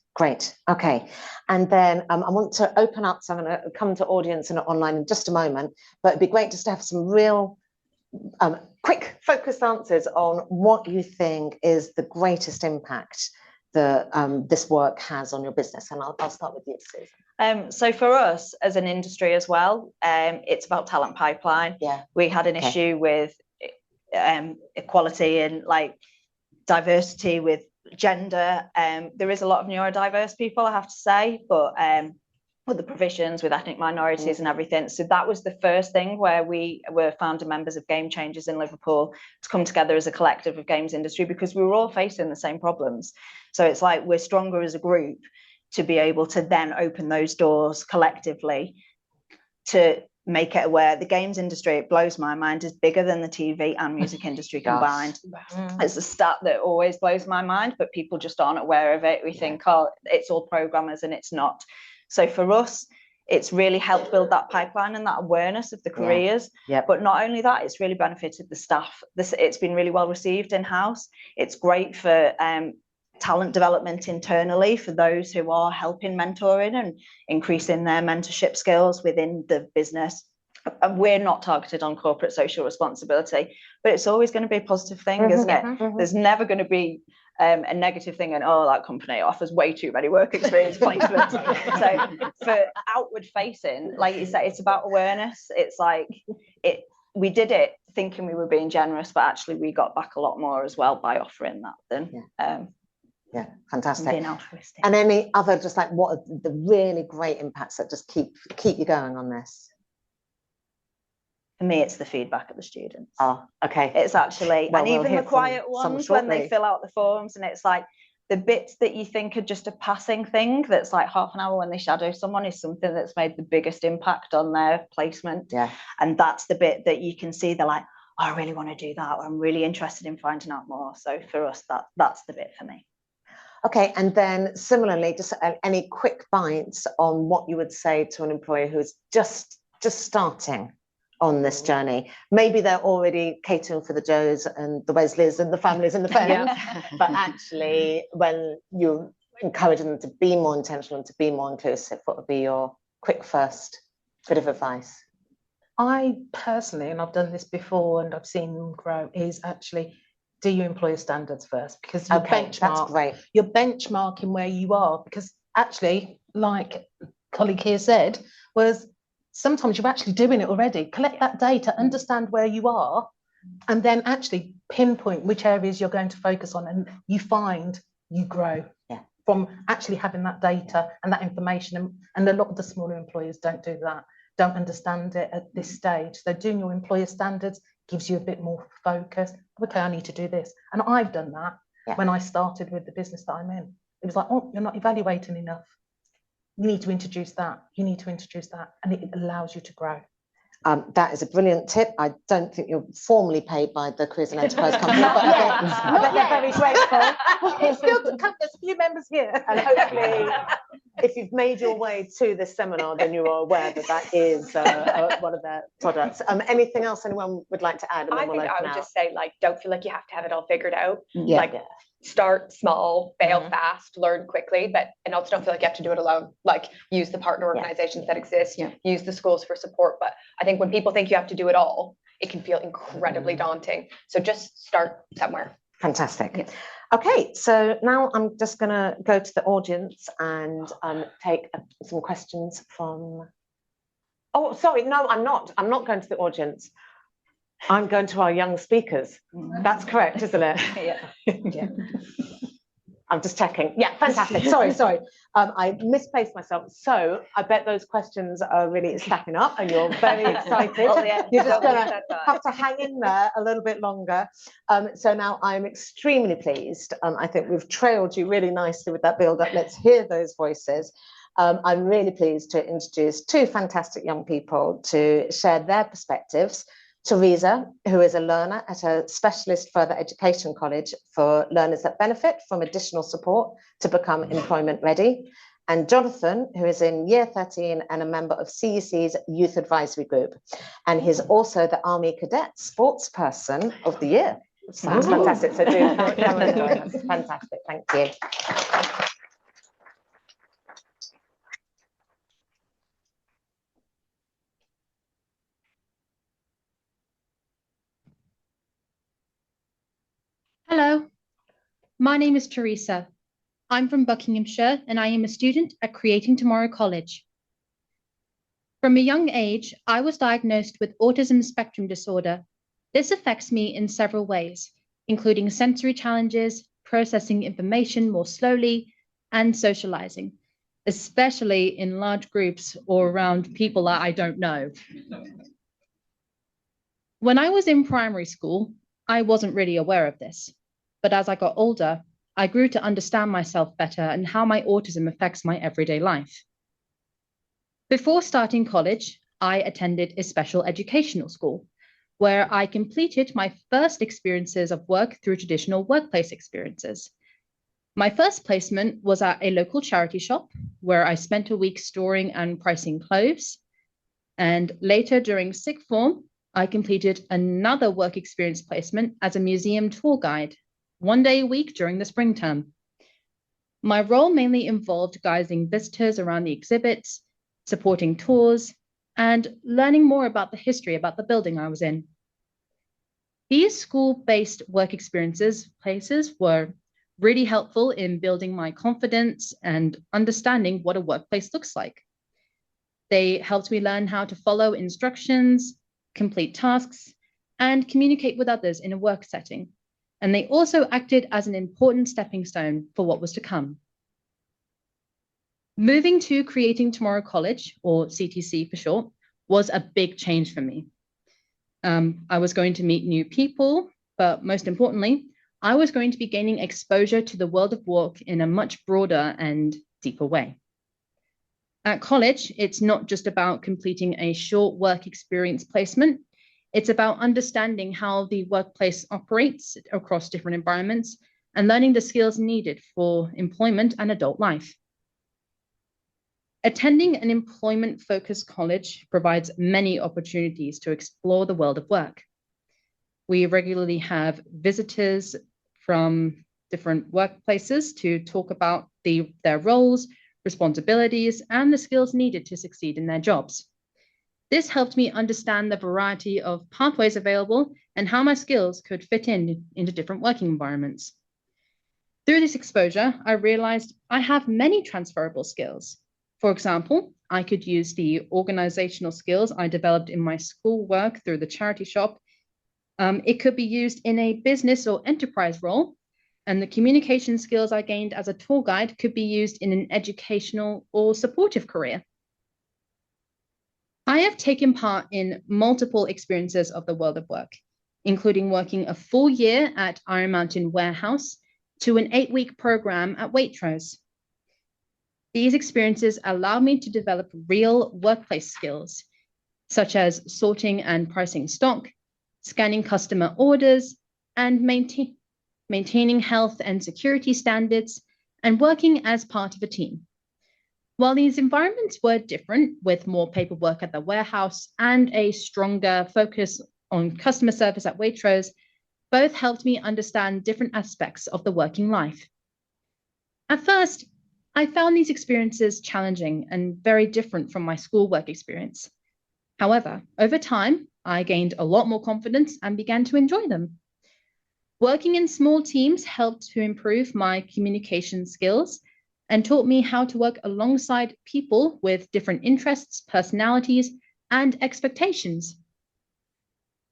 Okay. And then I want to open up, so I'm going to come to audience and online in just a moment, but it'd be great just to have some real quick focused answers on what you think is the greatest impact that this work has on your business. And I'll start with you, Susan. So for us as an industry as well, it's about talent pipeline. Yeah. We had an issue with equality and like diversity with gender. There is a lot of neurodiverse people, I have to say, but the provisions with ethnic minorities and everything. So that was the first thing where we were founder members of Game Changers in Liverpool to come together as a collective of games industry, because we were all facing the same problems. So it's like we're stronger as a group to be able to then open those doors collectively to make it aware. The games industry, it blows my mind, is bigger than the TV and music industry combined. It's a stat that always blows my mind, but people just aren't aware of it. We think, oh, it's all programmers, and it's not. So for us, it's really helped build that pipeline and that awareness of the careers. But not only that, it's really benefited the staff. It's been really well received in-house. It's great for talent development internally for those who are helping mentoring and increasing their mentorship skills within the business. And we're not targeted on corporate social responsibility, but it's always going to be a positive thing, isn't it? There's never going to be a negative thing, and that company offers way too many work experience placements. So for outward facing, like you say, it's about awareness. It's like we did it thinking we were being generous, but actually we got back a lot more as well by offering that than fantastic. being altruistic. And any other, just like, what are the really great impacts that just keep you going on this? For me, it's the feedback of the students. Oh, okay. It's actually, Well, and we'll even hear the quiet from some ones when they shortly. fill out the forms, and it's like the bits that you think are just a passing thing that's like half an hour when they shadow someone is something that's made the biggest impact on their placement. Yeah. And that's the bit that you can see they're like, oh, I really want to do that. I'm really interested in finding out more. So for us, that's the bit for me. Okay, and then similarly, just any quick bites on what you would say to an employer who's just starting on this journey. Maybe they're already catering for the Joes and the Wesleys and the families and the friends, but actually when you're encouraging them to be more intentional and to be more inclusive, what would be your quick first bit of advice? I personally, and I've done this before and I've seen them grow, is actually do your employer standards first, because you that's great. You're benchmarking where you are, because actually, like colleague here said, was sometimes you're actually doing it already. Collect that data, understand where you are, and then actually pinpoint which areas you're going to focus on, and you find you grow from actually having that data and that information. And a lot of the smaller employers don't do that, don't understand it at this stage. So doing your employer standards gives you a bit more focus. Okay, I need to do this. And I've done that when I started with the business that I'm in. It was like, oh, you're not evaluating enough. You need to introduce that. You need to introduce that. And it allows you to grow. That is a brilliant tip. I don't think you're formally paid by the Careers and Enterprise Company, but I bet they're very grateful. There's a few members here. And hopefully, if you've made your way to this seminar, then you are aware that is one of their products. Anything else anyone would like to add? I think I would just say, like, don't feel like you have to have it all figured out. Start small, fail fast, learn quickly, and also don't feel like you have to do it alone. Like, use the partner organizations that exist, use the schools for support. But I think when people think you have to do it all, it can feel incredibly daunting. So just start somewhere. Fantastic. Okay, so now I'm just going to go to the audience and take some questions from... Oh, sorry, no, I'm not. I'm not going to the audience. I'm going to our young speakers. That's correct, isn't it? I'm just checking. Yeah, fantastic. Sorry. I misplaced myself. So I bet those questions are really stacking up and you're very excited. You're just going to have to hang in there a little bit longer. So now I'm extremely pleased. I think we've trailed you really nicely with that build-up. Let's hear those voices. I'm really pleased to introduce two fantastic young people to share their perspectives Teresa, who is a learner at a specialist further education college for learners that benefit from additional support to become employment ready. And Jonathan, who is in year 13 and a member of CUC's Youth Advisory Group. And he's also the Army Cadet Sports Person of the Year. Sounds fantastic. So do come and join us. Fantastic. Thank you. Hello, my name is Teresa. I'm from Buckinghamshire and I am a student at Creating Tomorrow College. From a young age, I was diagnosed with autism spectrum disorder. This affects me in several ways, including sensory challenges, processing information more slowly, and socializing, especially in large groups or around people that I don't know. When I was in primary school, I wasn't really aware of this. But as I got older, I grew to understand myself better and how my autism affects my everyday life. Before starting college, I attended a special educational school where I completed my first experiences of work through traditional workplace experiences. My first placement was at a local charity shop where I spent a week storing and pricing clothes. And later during sixth form, I completed another work experience placement as a museum tour guide, 1 day a week during the spring term. My role mainly involved guiding visitors around the exhibits, supporting tours, and learning more about the history about the building I was in. These school-based work experiences places were really helpful in building my confidence and understanding what a workplace looks like. They helped me learn how to follow instructions, complete tasks, and communicate with others in a work setting. And they also acted as an important stepping stone for what was to come. Moving to Creating Tomorrow College, or CTC for short, was a big change for me. I was going to meet new people, but most importantly, I was going to be gaining exposure to the world of work in a much broader and deeper way. At college, it's not just about completing a short work experience placement. It's about understanding how the workplace operates across different environments and learning the skills needed for employment and adult life. Attending an employment-focused college provides many opportunities to explore the world of work. We regularly have visitors from different workplaces to talk about their roles, responsibilities, and the skills needed to succeed in their jobs. This helped me understand the variety of pathways available and how my skills could fit into different working environments. Through this exposure, I realized I have many transferable skills. For example, I could use the organizational skills I developed in my school work through the charity shop. It could be used in a business or enterprise role, and the communication skills I gained as a tour guide could be used in an educational or supportive career. I have taken part in multiple experiences of the world of work, including working a full year at Iron Mountain Warehouse to an 8-week program at Waitrose. These experiences allowed me to develop real workplace skills, such as sorting and pricing stock, scanning customer orders, and maintaining health and security standards, and working as part of a team. While these environments were different, with more paperwork at the warehouse and a stronger focus on customer service at Waitrose, both helped me understand different aspects of the working life. At first, I found these experiences challenging and very different from my schoolwork experience. However, over time, I gained a lot more confidence and began to enjoy them. Working in small teams helped to improve my communication skills and taught me how to work alongside people with different interests, personalities, and expectations.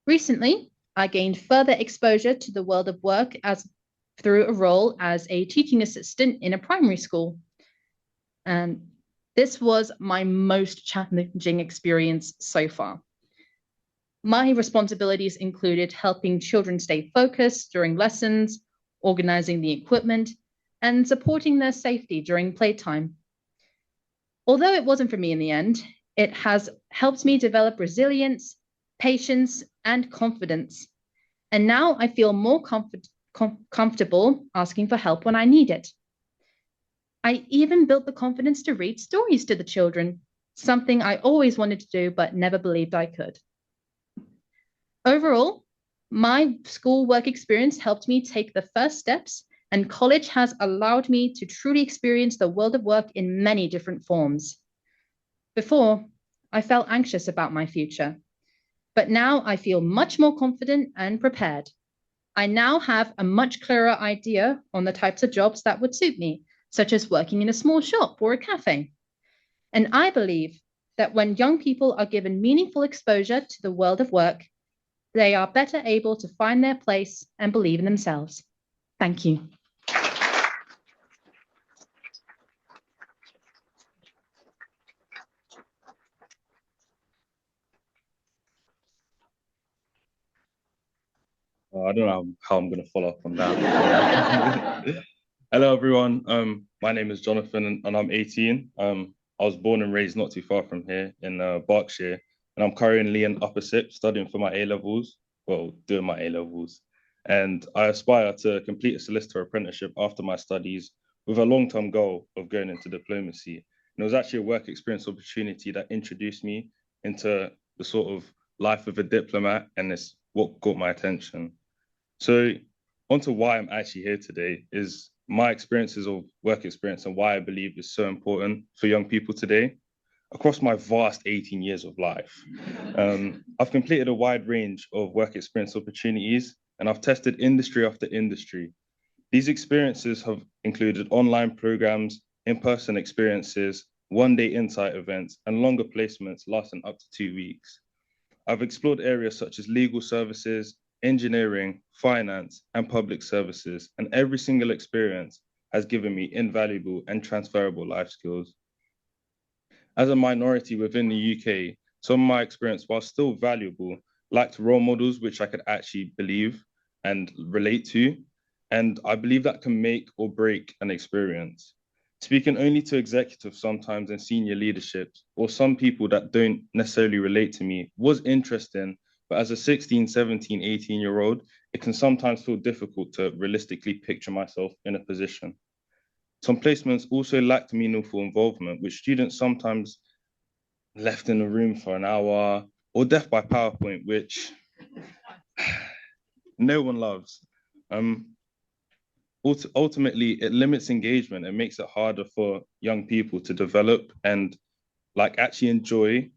Recently, I gained further exposure to the world of work through a role as a teaching assistant in a primary school. And this was my most challenging experience so far. My responsibilities included helping children stay focused during lessons, organizing the equipment, and supporting their safety during playtime. Although it wasn't for me in the end, it has helped me develop resilience, patience, and confidence. And now I feel more comfortable asking for help when I need it. I even built the confidence to read stories to the children, something I always wanted to do but never believed I could. Overall, my school work experience helped me take the first steps, and college has allowed me to truly experience the world of work in many different forms. Before, I felt anxious about my future, but now I feel much more confident and prepared. I now have a much clearer idea on the types of jobs that would suit me, such as working in a small shop or a cafe. And I believe that when young people are given meaningful exposure to the world of work, they are better able to find their place and believe in themselves. Thank you. I don't know how I'm going to follow up on that. Hello, everyone. My name is Jonathan, and I'm 18. I was born and raised not too far from here in Berkshire, and I'm currently in upper sixth studying for my A-levels, well, doing my A-levels. And I aspire to complete a solicitor apprenticeship after my studies with a long-term goal of going into diplomacy. And it was actually a work experience opportunity that introduced me into the sort of life of a diplomat, and it's what caught my attention. So onto why I'm actually here today is my experiences of work experience and why I believe is so important for young people today. Across my vast 18 years of life, I've completed a wide range of work experience opportunities, and I've tested industry after industry. These experiences have included online programs, in-person experiences, one-day insight events, and longer placements lasting up to 2 weeks. I've explored areas such as legal services, engineering, finance, and public services, and every single experience has given me invaluable and transferable life skills. As a minority within the UK, some of my experience, while still valuable, lacked role models which I could actually believe and relate to, and I believe that can make or break an experience. Speaking only to executives sometimes and senior leadership, or some people that don't necessarily relate to me, was interesting, but as a 16, 17, 18-year-old, it can sometimes feel difficult to realistically picture myself in a position. Some placements also lacked meaningful involvement, with students sometimes left in the room for an hour, or death by PowerPoint, which no one loves. Ultimately, it limits engagement and makes it harder for young people to develop and actually enjoy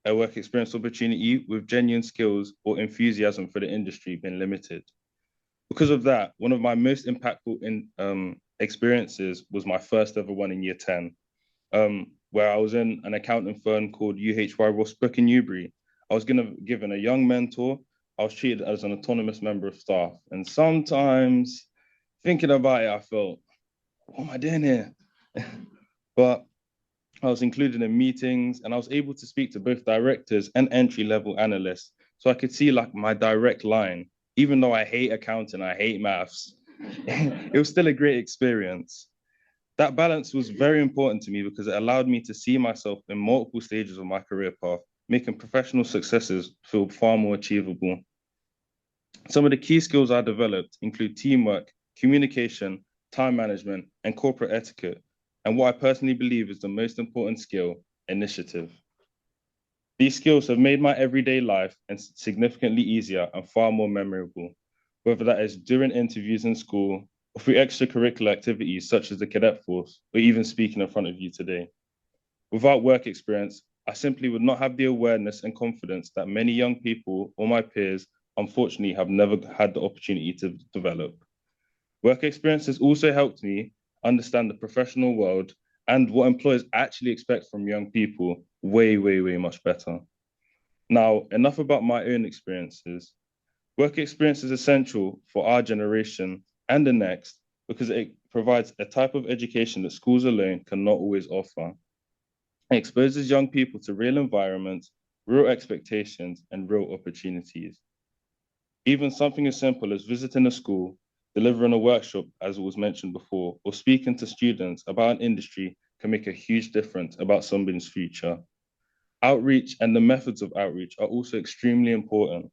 a work experience opportunity with genuine skills or enthusiasm for the industry being limited. Because of that, one of my most impactful experiences was my first ever one in year 10, where I was in an accounting firm called UHY Rossbrook in Newbury. I was given a young mentor. I was treated as an autonomous member of staff. And sometimes thinking about it, I felt, what am I doing here? But I was included in meetings, and I was able to speak to both directors and entry-level analysts. So I could see my direct line. Even though I hate accounting, I hate maths, it was still a great experience. That balance was very important to me because it allowed me to see myself in multiple stages of my career path, making professional successes feel far more achievable. Some of the key skills I developed include teamwork, communication, time management, and corporate etiquette, and what I personally believe is the most important skill, initiative. These skills have made my everyday life significantly easier and far more memorable, whether that is during interviews in school or through extracurricular activities such as the cadet force, or even speaking in front of you today. Without work experience, I simply would not have the awareness and confidence that many young people or my peers, unfortunately, have never had the opportunity to develop. Work experience has also helped me understand the professional world and what employers actually expect from young people way, way, way much better. Now, enough about my own experiences. Work experience is essential for our generation and the next because it provides a type of education that schools alone cannot always offer. It exposes young people to real environments, real expectations, and real opportunities. Even something as simple as visiting a school, delivering a workshop, as was mentioned before, or speaking to students about an industry can make a huge difference about somebody's future. Outreach and the methods of outreach are also extremely important.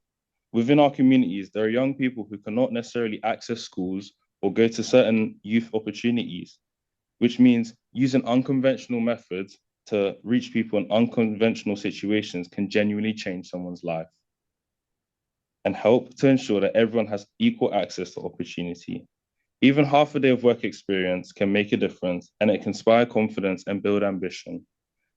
Within our communities, there are young people who cannot necessarily access schools or go to certain youth opportunities, which means using unconventional methods to reach people in unconventional situations can genuinely change someone's life and help to ensure that everyone has equal access to opportunity. Even half a day of work experience can make a difference, and it can inspire confidence and build ambition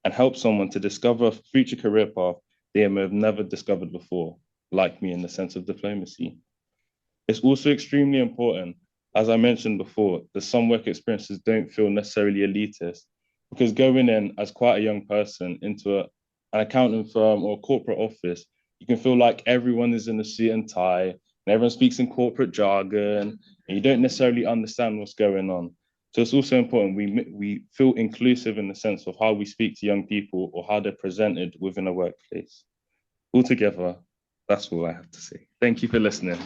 and help someone to discover a future career path they may have never discovered before, like me in the sense of diplomacy. It's also extremely important, as I mentioned before, that some work experiences don't feel necessarily elitist, because going in as quite a young person into an accounting firm or a corporate office, you can feel like everyone is in a suit and tie, and everyone speaks in corporate jargon, and you don't necessarily understand what's going on. So it's also important we feel inclusive in the sense of how we speak to young people or how they're presented within a workplace. Altogether, that's all I have to say. Thank you for listening.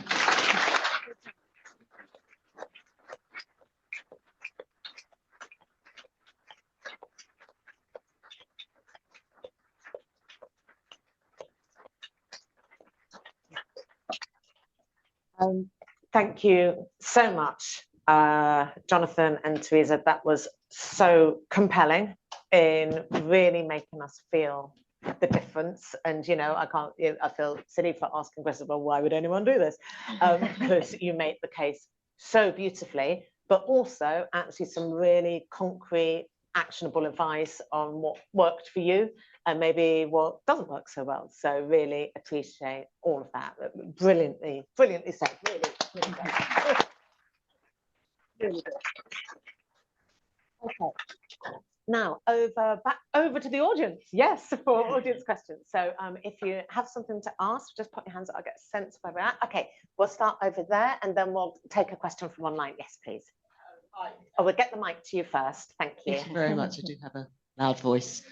Thank you so much, Jonathan and Teresa. That was so compelling in really making us feel the difference. And, you know, I feel silly for asking questions about why would anyone do this? Because you made the case so beautifully, but also actually some really concrete, actionable advice on what worked for you and maybe what doesn't work so well. So really appreciate all of that. Brilliantly said, really good. Really good. Okay. Now back over to the audience. Yes, for audience questions. So if you have something to ask, just put your hands up. I'll get a sense of where we're at. Okay, we'll start over there and then we'll take a question from online. Yes, please. We'll get the mic to you first. Thank you. Thank you very much. I do have a loud voice.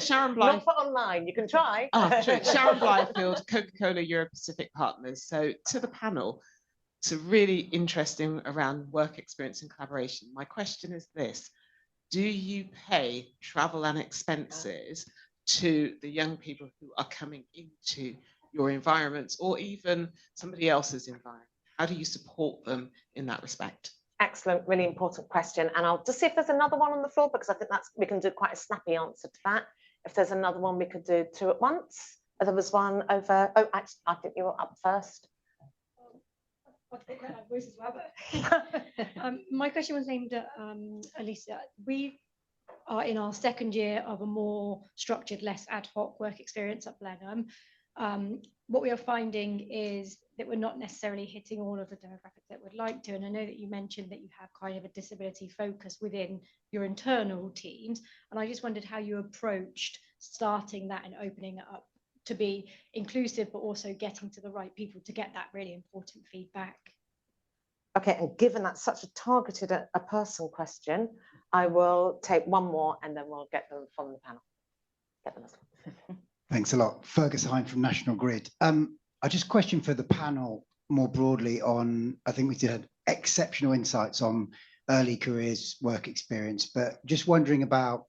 Sharon Blythe. Not for online, you can try. True. Sharon Blythefield, Coca-Cola Euro Pacific Partners. So to the panel, it's really interesting around work experience and collaboration. My question is this: do you pay travel and expenses to the young people who are coming into your environments or even somebody else's environment? How do you support them in that respect? Excellent, really important question. And I'll just see if there's another one on the floor, because I think we can do quite a snappy answer to that. If there's another one, we could do two at once. There was one over, oh, actually, I think you were up first. My question was aimed at Elisa. We are in our second year of a more structured, less ad hoc work experience at Blenheim. What we are finding is that we're not necessarily hitting all of the demographics that we'd like to. And I know that you mentioned that you have kind of a disability focus within your internal teams. And I just wondered how you approached starting that and opening it up to be inclusive, but also getting to the right people to get that really important feedback. Okay, and given that's such a targeted a person question, I will take one more and then we'll get them from the panel. Get them as well. Thanks a lot. Fergus Hine from National Grid. I just question for the panel more broadly on, I think we did have exceptional insights on early careers work experience, but just wondering about,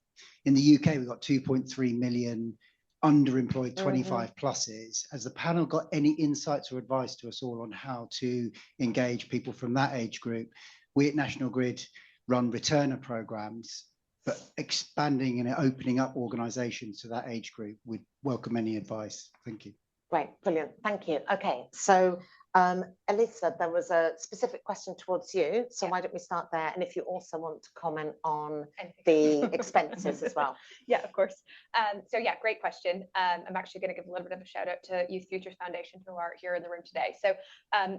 in the UK, we've got 2.3 million underemployed 25 pluses. Has the panel got any insights or advice to us all on how to engage people from that age group? We at National Grid run returner programs, but expanding and opening up organisations to that age group, we'd welcome any advice. Thank you. Great, brilliant, thank you. Okay, so Elisa, there was a specific question towards you, so why don't we start there? And if you also want to comment on the expenses as well. Yeah, of course. So yeah, great question. I'm actually going to give a little bit of a shout out to Youth Futures Foundation, who are here in the room today. So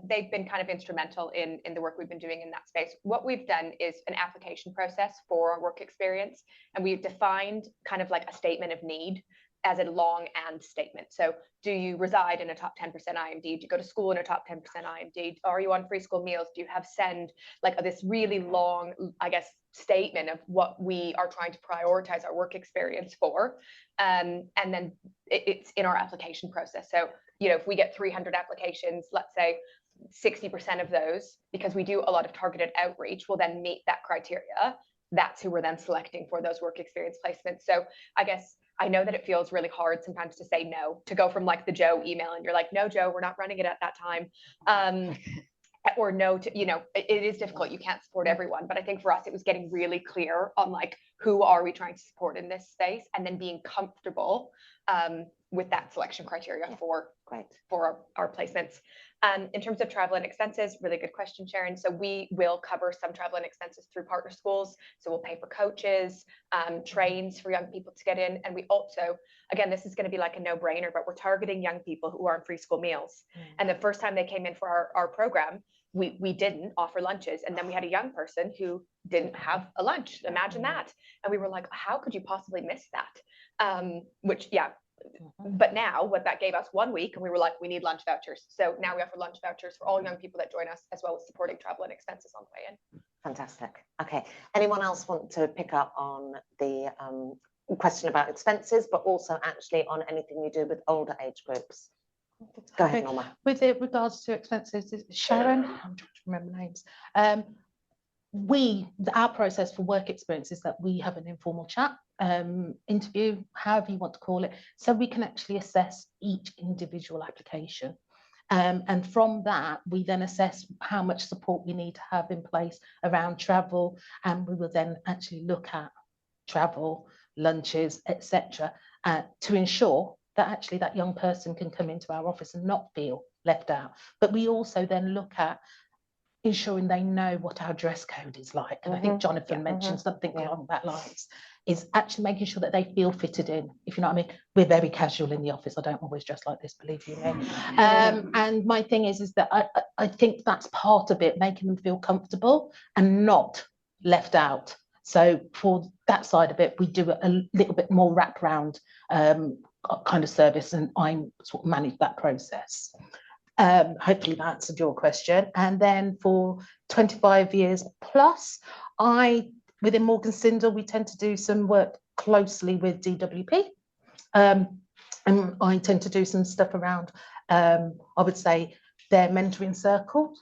they've been kind of instrumental in the work we've been doing in that space. What we've done is an application process for our work experience, and we've defined kind of like a statement of need as a long and statement. So do you reside in a top 10% IMD? Do you go to school in a top 10% IMD? Are you on free school meals? Do you have SEND? Like this really long, I guess, statement of what we are trying to prioritize our work experience for. And then it's in our application process. So, you know, if we get 300 applications, let's say 60% of those, because we do a lot of targeted outreach, will then meet that criteria. That's who we're then selecting for those work experience placements. So I guess I know that it feels really hard sometimes to say no, to go from like the Joe email and you're like, no, Joe, we're not running it at that time. Or no to, you know, it is difficult. You can't support everyone. But I think for us, it was getting really clear on like, who are we trying to support in this space? And then being comfortable with that selection criteria for our placements. In terms of travel and expenses, really good question, Sharon. So we will cover some travel and expenses through partner schools. So we'll pay for coaches, trains for young people to get in. And we also, again, this is going to be like a no-brainer, but we're targeting young people who are on free school meals. And the first time they came in for our program, we didn't offer lunches. And then we had a young person who didn't have a lunch. Imagine that. And we were like, how could you possibly miss that? Which, yeah. But now what that gave us 1 week, and we were like, we need lunch vouchers. So now we offer lunch vouchers for all young people that join us, as well as supporting travel and expenses on the way in. Fantastic. Okay. Anyone else want to pick up on the question about expenses, but also actually on anything you do with older age groups? Go ahead, Norma. With regards to expenses, Sharon, I'm trying to remember names. Our process for work experience is that we have an informal chat, interview, however you want to call it, so we can actually assess each individual application. And from that, we then assess how much support we need to have in place around travel, and we will then actually look at travel, lunches, etc., to ensure that actually that young person can come into our office and not feel left out. But we also then look at ensuring they know what our dress code is like. And I think Jonathan mentioned something along that lines, is actually making sure that they feel fitted in, if you know what I mean. We're very casual in the office. I don't always dress like this, believe you me. And my thing is that I think that's part of it, making them feel comfortable and not left out. So for that side of it, we do a little bit more wraparound kind of service, and I sort of manage that process. Hopefully that answered your question. And then for 25 years plus, within Morgan Sindall, we tend to do some work closely with DWP. And I tend to do some stuff around, I would say, their mentoring circle,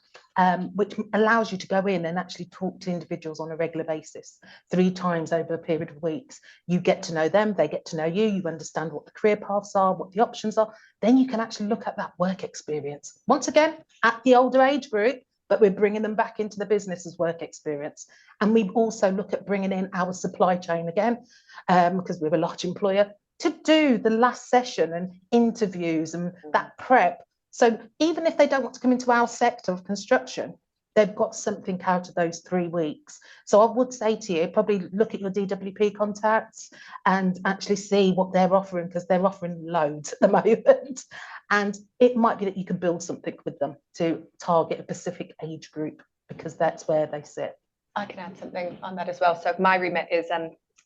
which allows you to go in and actually talk to individuals on a regular basis, 3 times over a period of weeks. You get to know them, they get to know you, you understand what the career paths are, what the options are. Then you can actually look at that work experience. Once again, at the older age group, but we're bringing them back into the business as work experience. And we also look at bringing in our supply chain again, because we're a large employer, to do the last session and interviews and that prep. So even if they don't want to come into our sector of construction, they've got something out of those 3 weeks. So I would say to you, probably look at your DWP contacts and actually see what they're offering, because they're offering loads at the moment. And it might be that you can build something with them to target a specific age group, because that's where they sit. I can add something on that as well. So my remit is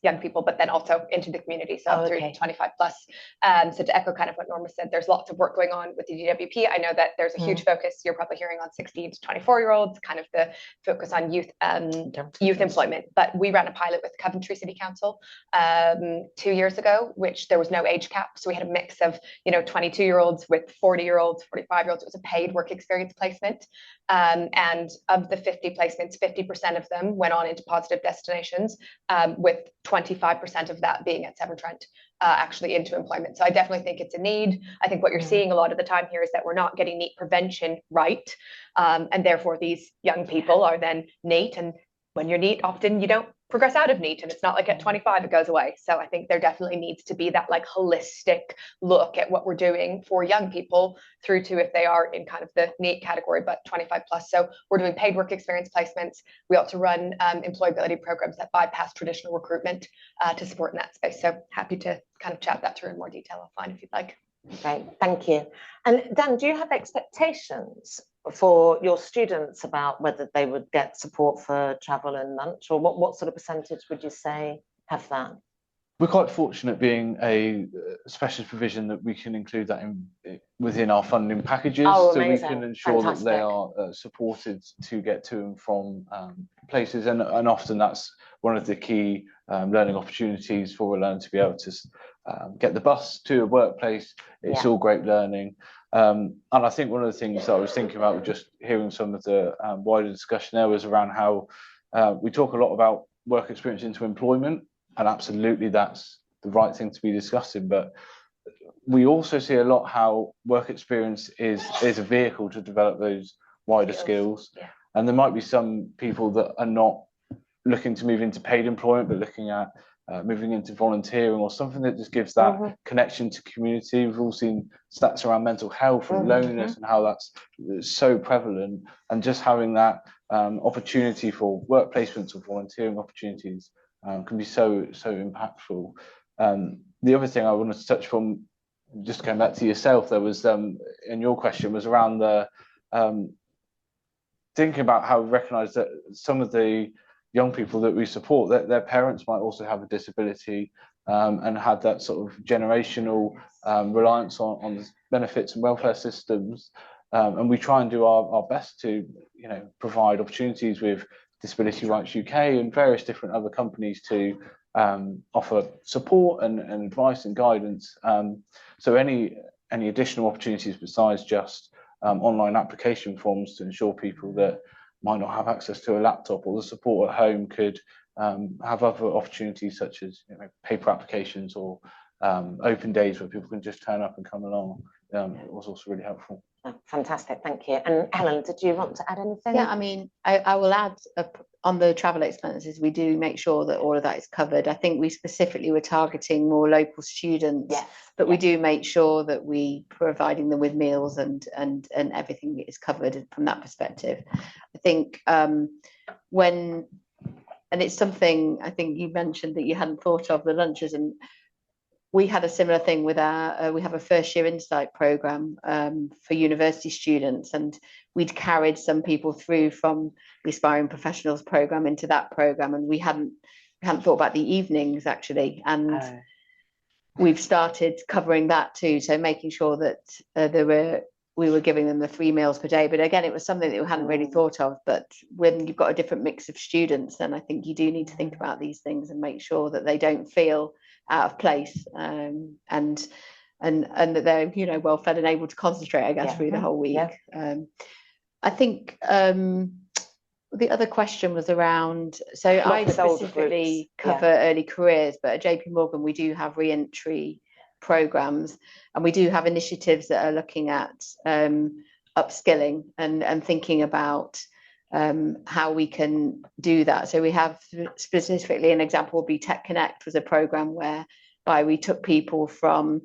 young people, but then also into the community, so through 25 plus. So to echo kind of what Norma said, there's lots of work going on with the DWP. I know that there's a huge focus, you're probably hearing, on 16 to 24-year-olds, kind of the focus on youth employment. But we ran a pilot with Coventry City Council 2 years ago, which there was no age cap. So we had a mix of, 22-year-olds with 40-year-olds, 45-year-olds. It was a paid work experience placement. And of the 50 placements, 50% of them went on into positive destinations, with 25% of that being at Severn Trent, actually into employment. So I definitely think it's a need. I think what you're seeing a lot of the time here is that we're not getting NEET prevention right. And therefore these young people are then NEET. And when you're NEET, often you don't progress out of NEET, and it's not like at 25 it goes away. So I think there definitely needs to be that like holistic look at what we're doing for young people through to if they are in kind of the NEET category, but 25 plus. So we're doing paid work experience placements. We also run employability programs that bypass traditional recruitment to support in that space. So happy to kind of chat that through in more detail offline if you'd like. Great, thank you. And Dan, do you have expectations for your students about whether they would get support for travel and lunch, or what sort of percentage would you say have that? We're quite fortunate being a specialist provision that we can include that within our funding packages, so we can ensure that they are supported to get to and from places, and often that's one of the key learning opportunities for a learner, to be able to get the bus to a workplace. It's all great learning. And I think one of the things that I was thinking about, just hearing some of the wider discussion there, was around how we talk a lot about work experience into employment, and absolutely that's the right thing to be discussing. But we also see a lot how work experience is a vehicle to develop those wider skills. Yeah. And there might be some people that are not looking to move into paid employment, but looking at moving into volunteering or something that just gives that connection to community. We've all seen stats around mental health and loneliness and how that's so prevalent, and just having that opportunity for work placements or volunteering opportunities can be so impactful. The other thing I wanted to touch on, just going back to yourself, there was in your question was around the thinking about how we recognise that some of the young people that we support, that their parents might also have a disability and have that sort of generational reliance on the benefits and welfare systems. And we try and do our best to, provide opportunities with Disability Rights UK and various different other companies to offer support and advice and guidance. So any additional opportunities besides just online application forms to ensure people that might not have access to a laptop or the support at home could have other opportunities such as paper applications or open days where people can just turn up and come along. It was also really helpful. Oh, fantastic, thank you. And Helen, did you want to add anything? Yeah, I mean, I will add on the travel expenses, we do make sure that all of that is covered. I think we specifically were targeting more local students, but we do make sure that we providing them with meals and everything is covered from that perspective. I think and it's something I think you mentioned that you hadn't thought of, the lunches, and we had a similar thing with our, we have a first year insight program for university students, and we'd carried some people through from the Aspiring Professionals program into that program, and we hadn't thought about the evenings actually, and we've started covering that too, so making sure that we were giving them the 3 meals per day. But again, it was something that we hadn't really thought of. But when you've got a different mix of students, then I think you do need to think about these things and make sure that they don't feel out of place, and that they're well fed and able to concentrate, I guess, through the whole week. I think the other question was around, so I specifically cover early careers, but at JP Morgan we do have re-entry programs, and we do have initiatives that are looking at upskilling and thinking about how we can do that. So we have specifically an example would be Tech Connect, was a program whereby we took people from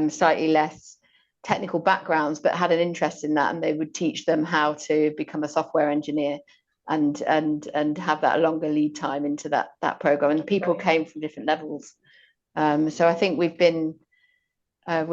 slightly less technical backgrounds but had an interest in that, and they would teach them how to become a software engineer and have that longer lead time into that program, and people came from different levels. So I think we're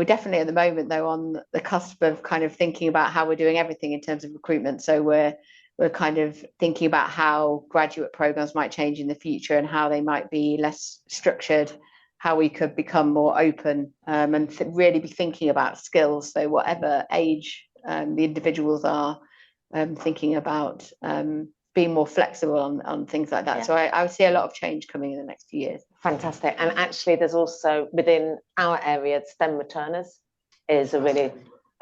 definitely at the moment though on the cusp of kind of thinking about how we're doing everything in terms of recruitment. So we're kind of thinking about how graduate programs might change in the future and how they might be less structured, how we could become more open, and really be thinking about skills. So whatever age the individuals are, thinking about being more flexible on things like that. So I would see a lot of change coming in the next few years. Fantastic. And actually there's also within our area, STEM returners is a really,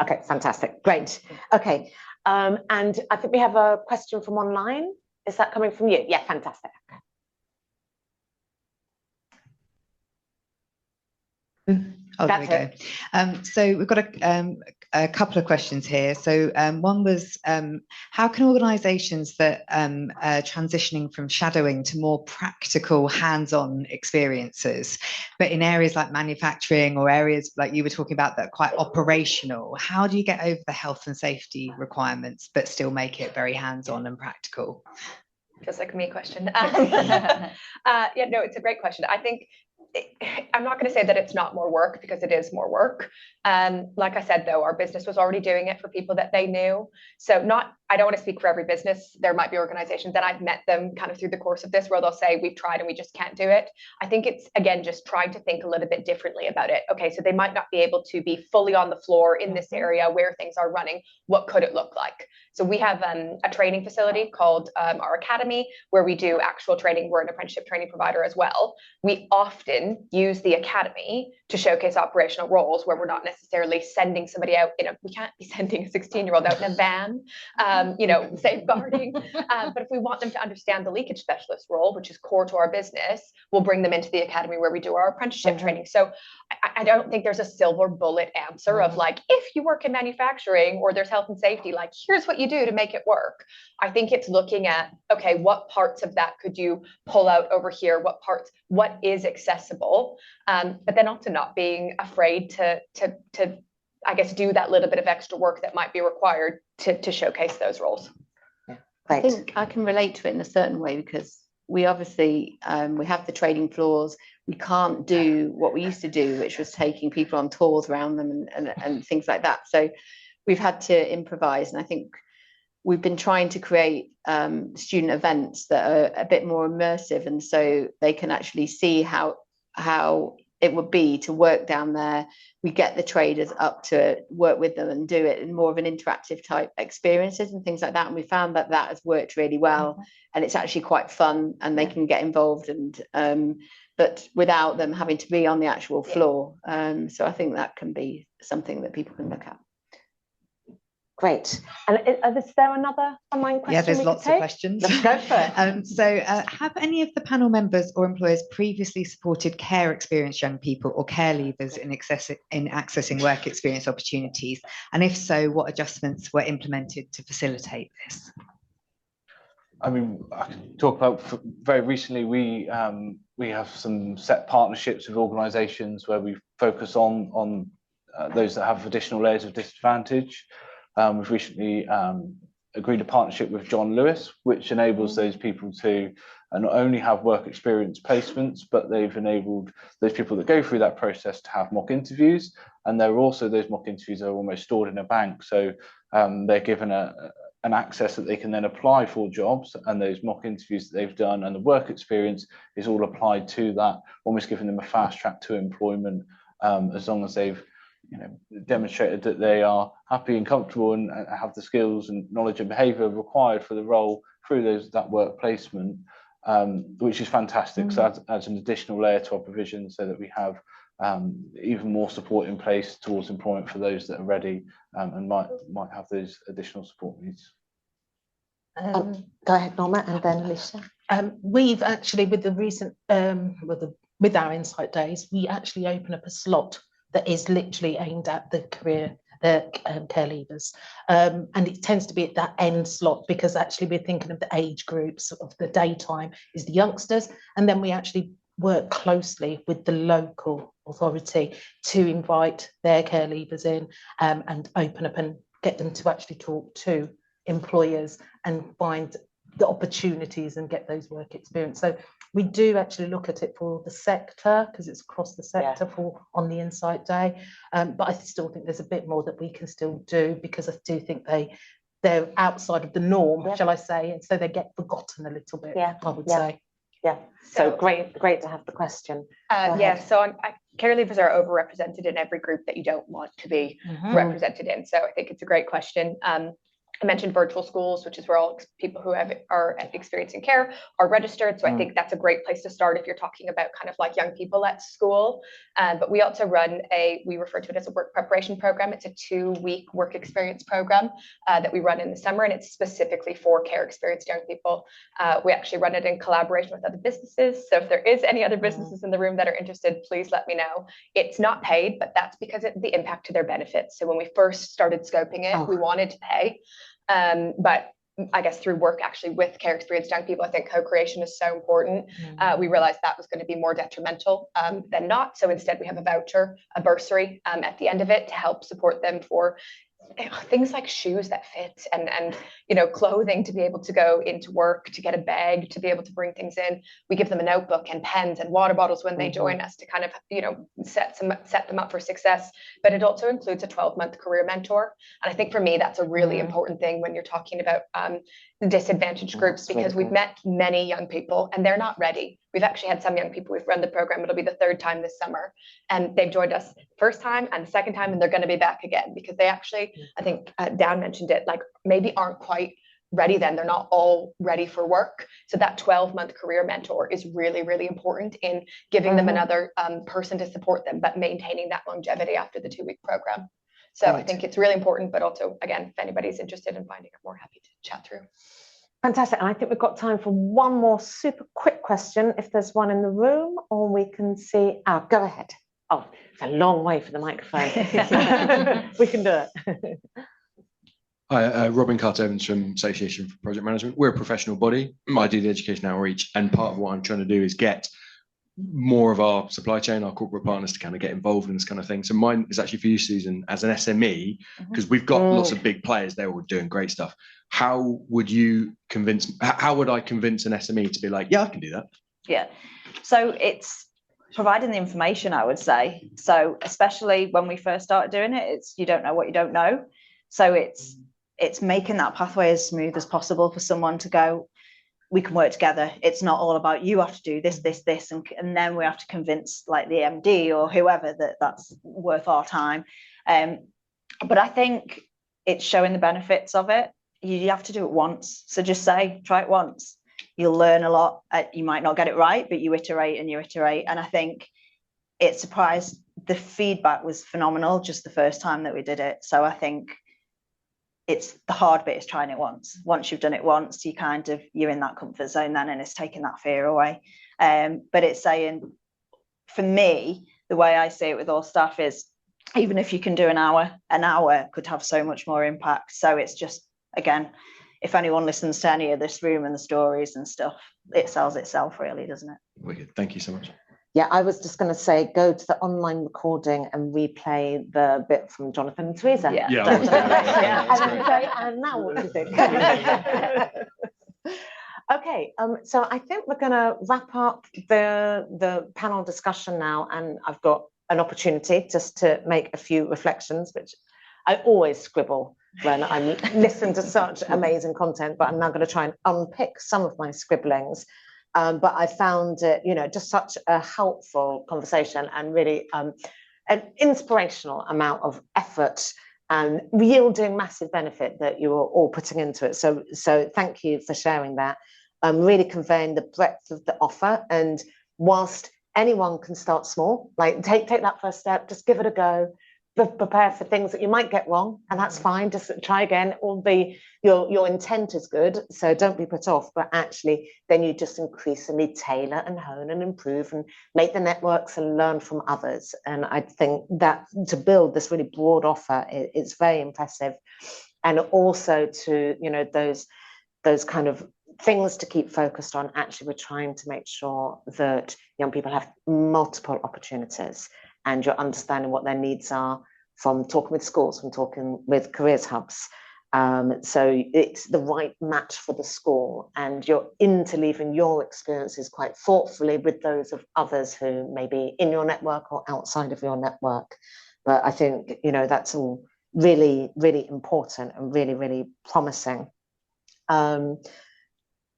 okay, fantastic, great. Okay, and I think we have a question from online. Is that coming from you? Yeah, fantastic. Oh, there we go. So we've got a couple of questions here. So one was, how can organisations that are transitioning from shadowing to more practical hands-on experiences, but in areas like manufacturing or areas like you were talking about that are quite operational, how do you get over the health and safety requirements but still make it very hands-on and practical? Just like me question. Yeah, no, it's a great question. I think I'm not going to say that it's not more work, because it is more work. Like I said, though, our business was already doing it for people that they knew. So I don't want to speak for every business. There might be organizations that I've met them kind of through the course of this where they'll say, we've tried and we just can't do it. I think it's, again, just trying to think a little bit differently about it. Okay, so they might not be able to be fully on the floor in this area where things are running. What could it look like? So we have a training facility called our Academy, where we do actual training. We're an apprenticeship training provider as well. We often often use the academy to showcase operational roles where we're not necessarily sending somebody out we can't be sending a 16-year-old out in a van, safeguarding. But if we want them to understand the leakage specialist role, which is core to our business, we'll bring them into the academy where we do our apprenticeship training. So I don't think there's a silver bullet answer of like, if you work in manufacturing or there's health and safety, like, here's what you do to make it work. I think it's looking at, okay, what parts of that could you pull out over here? What is accessible? But then also not being afraid to I guess, do that little bit of extra work that might be required to showcase those roles. Yeah. I think I can relate to it in a certain way, because we obviously, we have the trading floors. We can't do what we used to do, which was taking people on tours around them and things like that. So we've had to improvise. And I think we've been trying to create student events that are a bit more immersive. And so they can actually see how it would be to work down there. We get the traders up to work with them and do it in more of an interactive type experiences and things like that. And we found that has worked really well, and it's actually quite fun, and they can get involved, and but without them having to be on the actual floor. So I think that can be something that people can look at. Great. And is there another online question? Yeah, there's lots of questions. Let's go for it. Have any of the panel members or employers previously supported care experienced young people or care leavers in accessing work experience opportunities? And if so, what adjustments were implemented to facilitate this? I mean, I can talk about very recently, we have some set partnerships with organisations where we focus on those that have additional layers of disadvantage. We've recently agreed a partnership with John Lewis, which enables those people to not only have work experience placements, but they've enabled those people that go through that process to have mock interviews. And they're also, those mock interviews are almost stored in a bank. So they're given an access that they can then apply for jobs, and those mock interviews that they've done and the work experience is all applied to that, almost giving them a fast track to employment, as long as they've demonstrated that they are happy and comfortable and have the skills and knowledge and behaviour required for the role through that work placement, which is fantastic. So that adds an additional layer to our provision, so that we have even more support in place towards employment for those that are ready and might have those additional support needs. Go ahead, Norma, and then Alicia. We've actually, with the recent with our Insight Days, we actually open up a slot that is literally aimed at the care leavers, and it tends to be at that end slot, because actually we're thinking of the age groups of the daytime is the youngsters, and then we actually work closely with the local authority to invite their care leavers in, and open up and get them to actually talk to employers and find the opportunities and get those work experience. So we do actually look at it for the sector, because it's across the sector on the Insight Day. But I still think there's a bit more that we can still do, because I do think they're outside of the norm, shall I say, and so they get forgotten a little bit, I would say. Yeah, so great to have the question. So care leavers are overrepresented in every group that you don't want to be represented in. So I think it's a great question. I mentioned virtual schools, which is where all people who are experiencing care are registered. So I think that's a great place to start if you're talking about kind of like young people at school. But we also run we refer to it as a work preparation program. It's a 2-week work experience program that we run in the summer, and it's specifically for care experienced young people. We actually run it in collaboration with other businesses. So if there is any other businesses in the room that are interested, please let me know. It's not paid, but that's because of the impact to their benefits. So when we first started scoping it, we wanted to pay. But I guess through work actually with care experienced young people, I think co-creation is so important. We realized that was going to be more detrimental than not. So instead we have a voucher, a bursary at the end of it to help support them for things like shoes that fit and clothing to be able to go into work, to get a bag, to be able to bring things in. We give them a notebook and pens and water bottles when they join us to kind of set them up for success. But it also includes a 12-month career mentor, and I think for me that's a really important thing when you're talking about disadvantaged groups, because we've met many young people and they're not ready. We've actually had some young people, we've run the program, it'll be the 3rd time this summer, and they've joined us first time and the second time, and they're going to be back again, because they actually, I think Dan mentioned it, like maybe aren't quite ready then. They're not all ready for work. So that 12-month career mentor is really, really important in giving them another person to support them, but maintaining that longevity after the 2-week program. So I think it's really important, but also, again, if anybody's interested in finding it, we're happy to chat through. Fantastic. And I think we've got time for one more super quick question, if there's one in the room, or we can see. Oh, go ahead. Oh, it's a long way for the microphone. We can do it. Hi, Robin Carter-Evans from Association for Project Management. We're a professional body. I do the education outreach, and part of what I'm trying to do is get more of our supply chain, our corporate partners, to kind of get involved in this kind of thing. So mine is actually for you, Susan, as an SME, because we've got lots of big players. They're all doing great stuff. How would you convince? How would I convince an SME to be like, yeah, I can do that? Yeah. So it's providing the information, I would say. So especially when we first started doing it, it's you don't know what you don't know. So it's making that pathway as smooth as possible for someone to go, we can work together. It's not all about you have to do this, and then we have to convince like the MD or whoever that that's worth our time. But I think it's showing the benefits of it. You have to do it once. So just say, try it once. You'll learn a lot. You might not get it right, but you iterate and you iterate. And I think it surprised, the feedback was phenomenal just the first time that we did it. So I think it's the hard bit is trying it once. Once you've done it once, you're in that comfort zone then, and it's taking that fear away. But it's saying, for me, the way I see it with all staff is, even if you can do an hour could have so much more impact. So it's just, again, if anyone listens to any of this room and the stories and stuff, it sells itself really, doesn't it? Wicked. Thank you so much. Yeah, I was just going to say, go to the online recording and replay the bit from Jonathan and Teresa. Yeah. And then say, and now what do you think? Okay, so I think we're going to wrap up the panel discussion now, and I've got an opportunity just to make a few reflections, which I always scribble when I listen to such amazing content, but I'm now going to try and unpick some of my scribblings. But I found it, just such a helpful conversation, and really an inspirational amount of effort and yielding massive benefit that you are all putting into it. So thank you for sharing that. Really conveying the breadth of the offer, and whilst anyone can start small, like take that first step, just give it a go. Prepare for things that you might get wrong, and that's fine. Just try again. Your intent is good, so don't be put off. But actually, then you just increasingly tailor and hone and improve and make the networks and learn from others. And I think that to build this really broad offer, it's very impressive. And also to those kind of things to keep focused on. Actually, we're trying to make sure that young people have multiple opportunities, and you're understanding what their needs are from talking with schools, from talking with careers hubs. So it's the right match for the school, and you're interleaving your experiences quite thoughtfully with those of others who may be in your network or outside of your network. But I think, that's all really, really important and really, really promising.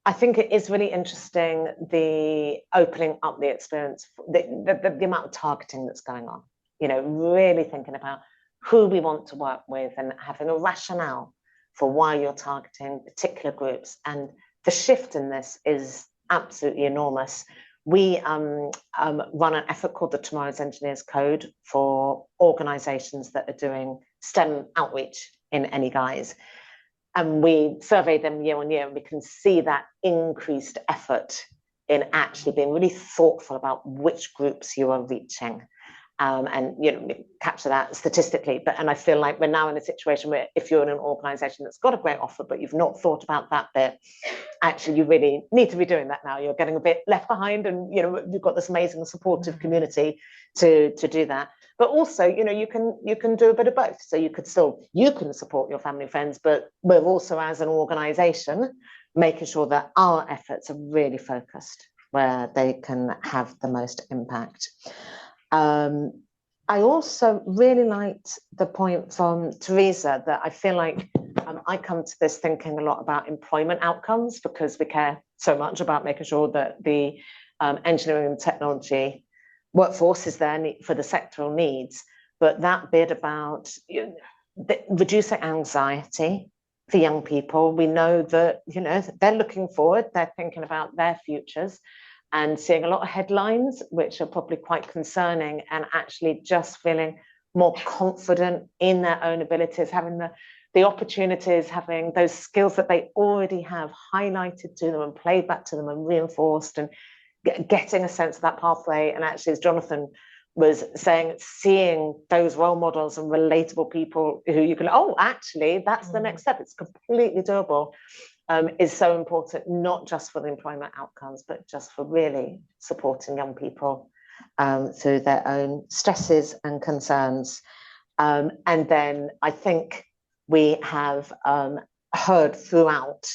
I think it is really interesting, the opening up the experience, the amount of targeting that's going on, really thinking about who we want to work with and having a rationale for why you're targeting particular groups. And the shift in this is absolutely enormous. We run an effort called the Tomorrow's Engineers Code for organizations that are doing STEM outreach in any guise. And we survey them year on year, and we can see that increased effort in actually being really thoughtful about which groups you are reaching, and capture that statistically. And I feel like we're now in a situation where if you're in an organisation that's got a great offer, but you've not thought about that bit, actually you really need to be doing that now. You're getting a bit left behind, and you've got this amazing supportive community to do that. But also, you can do a bit of both. So you can support your family and friends, but we're also, as an organisation, making sure that our efforts are really focused where they can have the most impact. I also really liked the point from Teresa that I feel like I come to this thinking a lot about employment outcomes, because we care so much about making sure that the engineering and technology workforce is there for the sectoral needs. But that bit about reducing anxiety, for young people. We know that, they're looking forward, they're thinking about their futures and seeing a lot of headlines, which are probably quite concerning, and actually just feeling more confident in their own abilities, having the opportunities, having those skills that they already have highlighted to them and played back to them and reinforced, and getting a sense of that pathway. And actually, as Jonathan was saying, seeing those role models and relatable people who you can, actually, that's the next step. It's completely doable, is so important, not just for the employment outcomes, but just for really supporting young people through their own stresses and concerns. And then I think we have heard throughout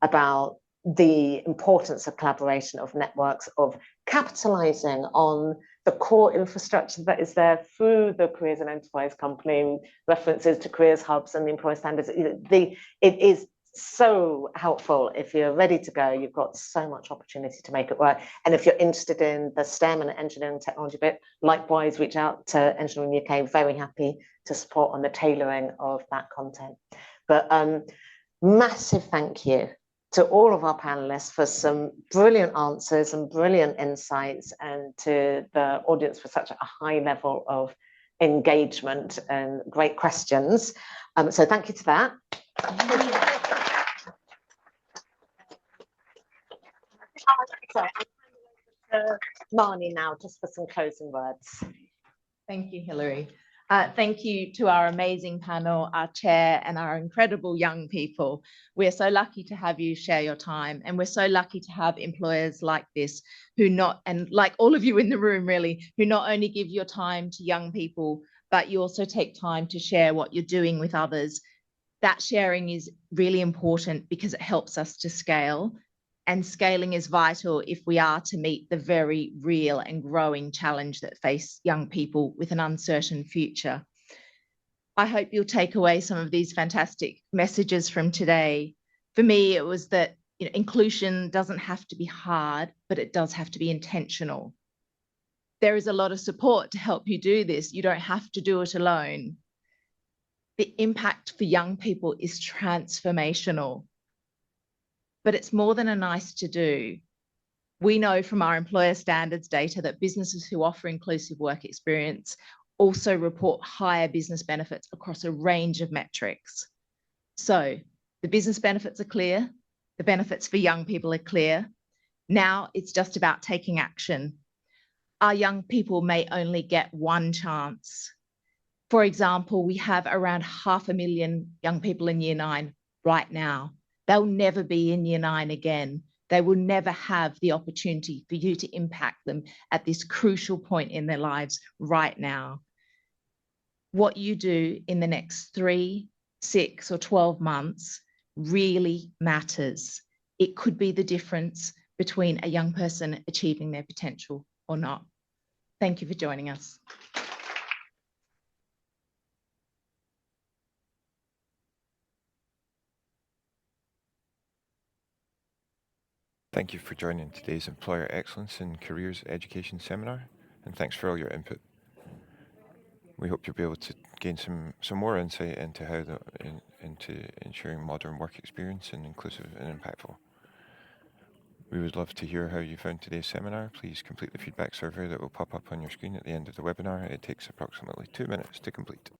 about the importance of collaboration, of networks, of capitalizing on the core infrastructure that is there through the Careers and Enterprise Company, references to careers hubs and the employer standards. It is so helpful. If you're ready to go, you've got so much opportunity to make it work. And if you're interested in the STEM and engineering technology bit, likewise, reach out to Engineering UK. Very happy to support on the tailoring of that content. But massive thank you to all of our panelists for some brilliant answers and brilliant insights, and to the audience for such a high level of engagement and great questions. So thank you to that. Marnie now, just for some closing words. Thank you, Hilary. Thank you to our amazing panel, our chair, and our incredible young people. We're so lucky to have you share your time, and we're so lucky to have employers like this and like all of you in the room really, who not only give your time to young people, but you also take time to share what you're doing with others. That sharing is really important because it helps us to scale. And scaling is vital if we are to meet the very real and growing challenge that face young people with an uncertain future. I hope you'll take away some of these fantastic messages from today. For me, it was that inclusion doesn't have to be hard, but it does have to be intentional. There is a lot of support to help you do this. You don't have to do it alone. The impact for young people is transformational. But it's more than a nice to do. We know from our employer standards data that businesses who offer inclusive work experience also report higher business benefits across a range of metrics. So the business benefits are clear, the benefits for young people are clear. Now it's just about taking action. Our young people may only get one chance. For example, we have around 500,000 young people in Year 9 right now. They'll never be in Year 9 again. They will never have the opportunity for you to impact them at this crucial point in their lives right now. What you do in the next 3, 6, or 12 months really matters. It could be the difference between a young person achieving their potential or not. Thank you for joining us. Thank you for joining today's Employer Excellence in Careers Education seminar, and thanks for all your input. We hope you'll be able to gain some more insight into how into ensuring modern work experience and inclusive and impactful. We would love to hear how you found today's seminar. Please complete the feedback survey that will pop up on your screen at the end of the webinar. It takes approximately 2 minutes to complete.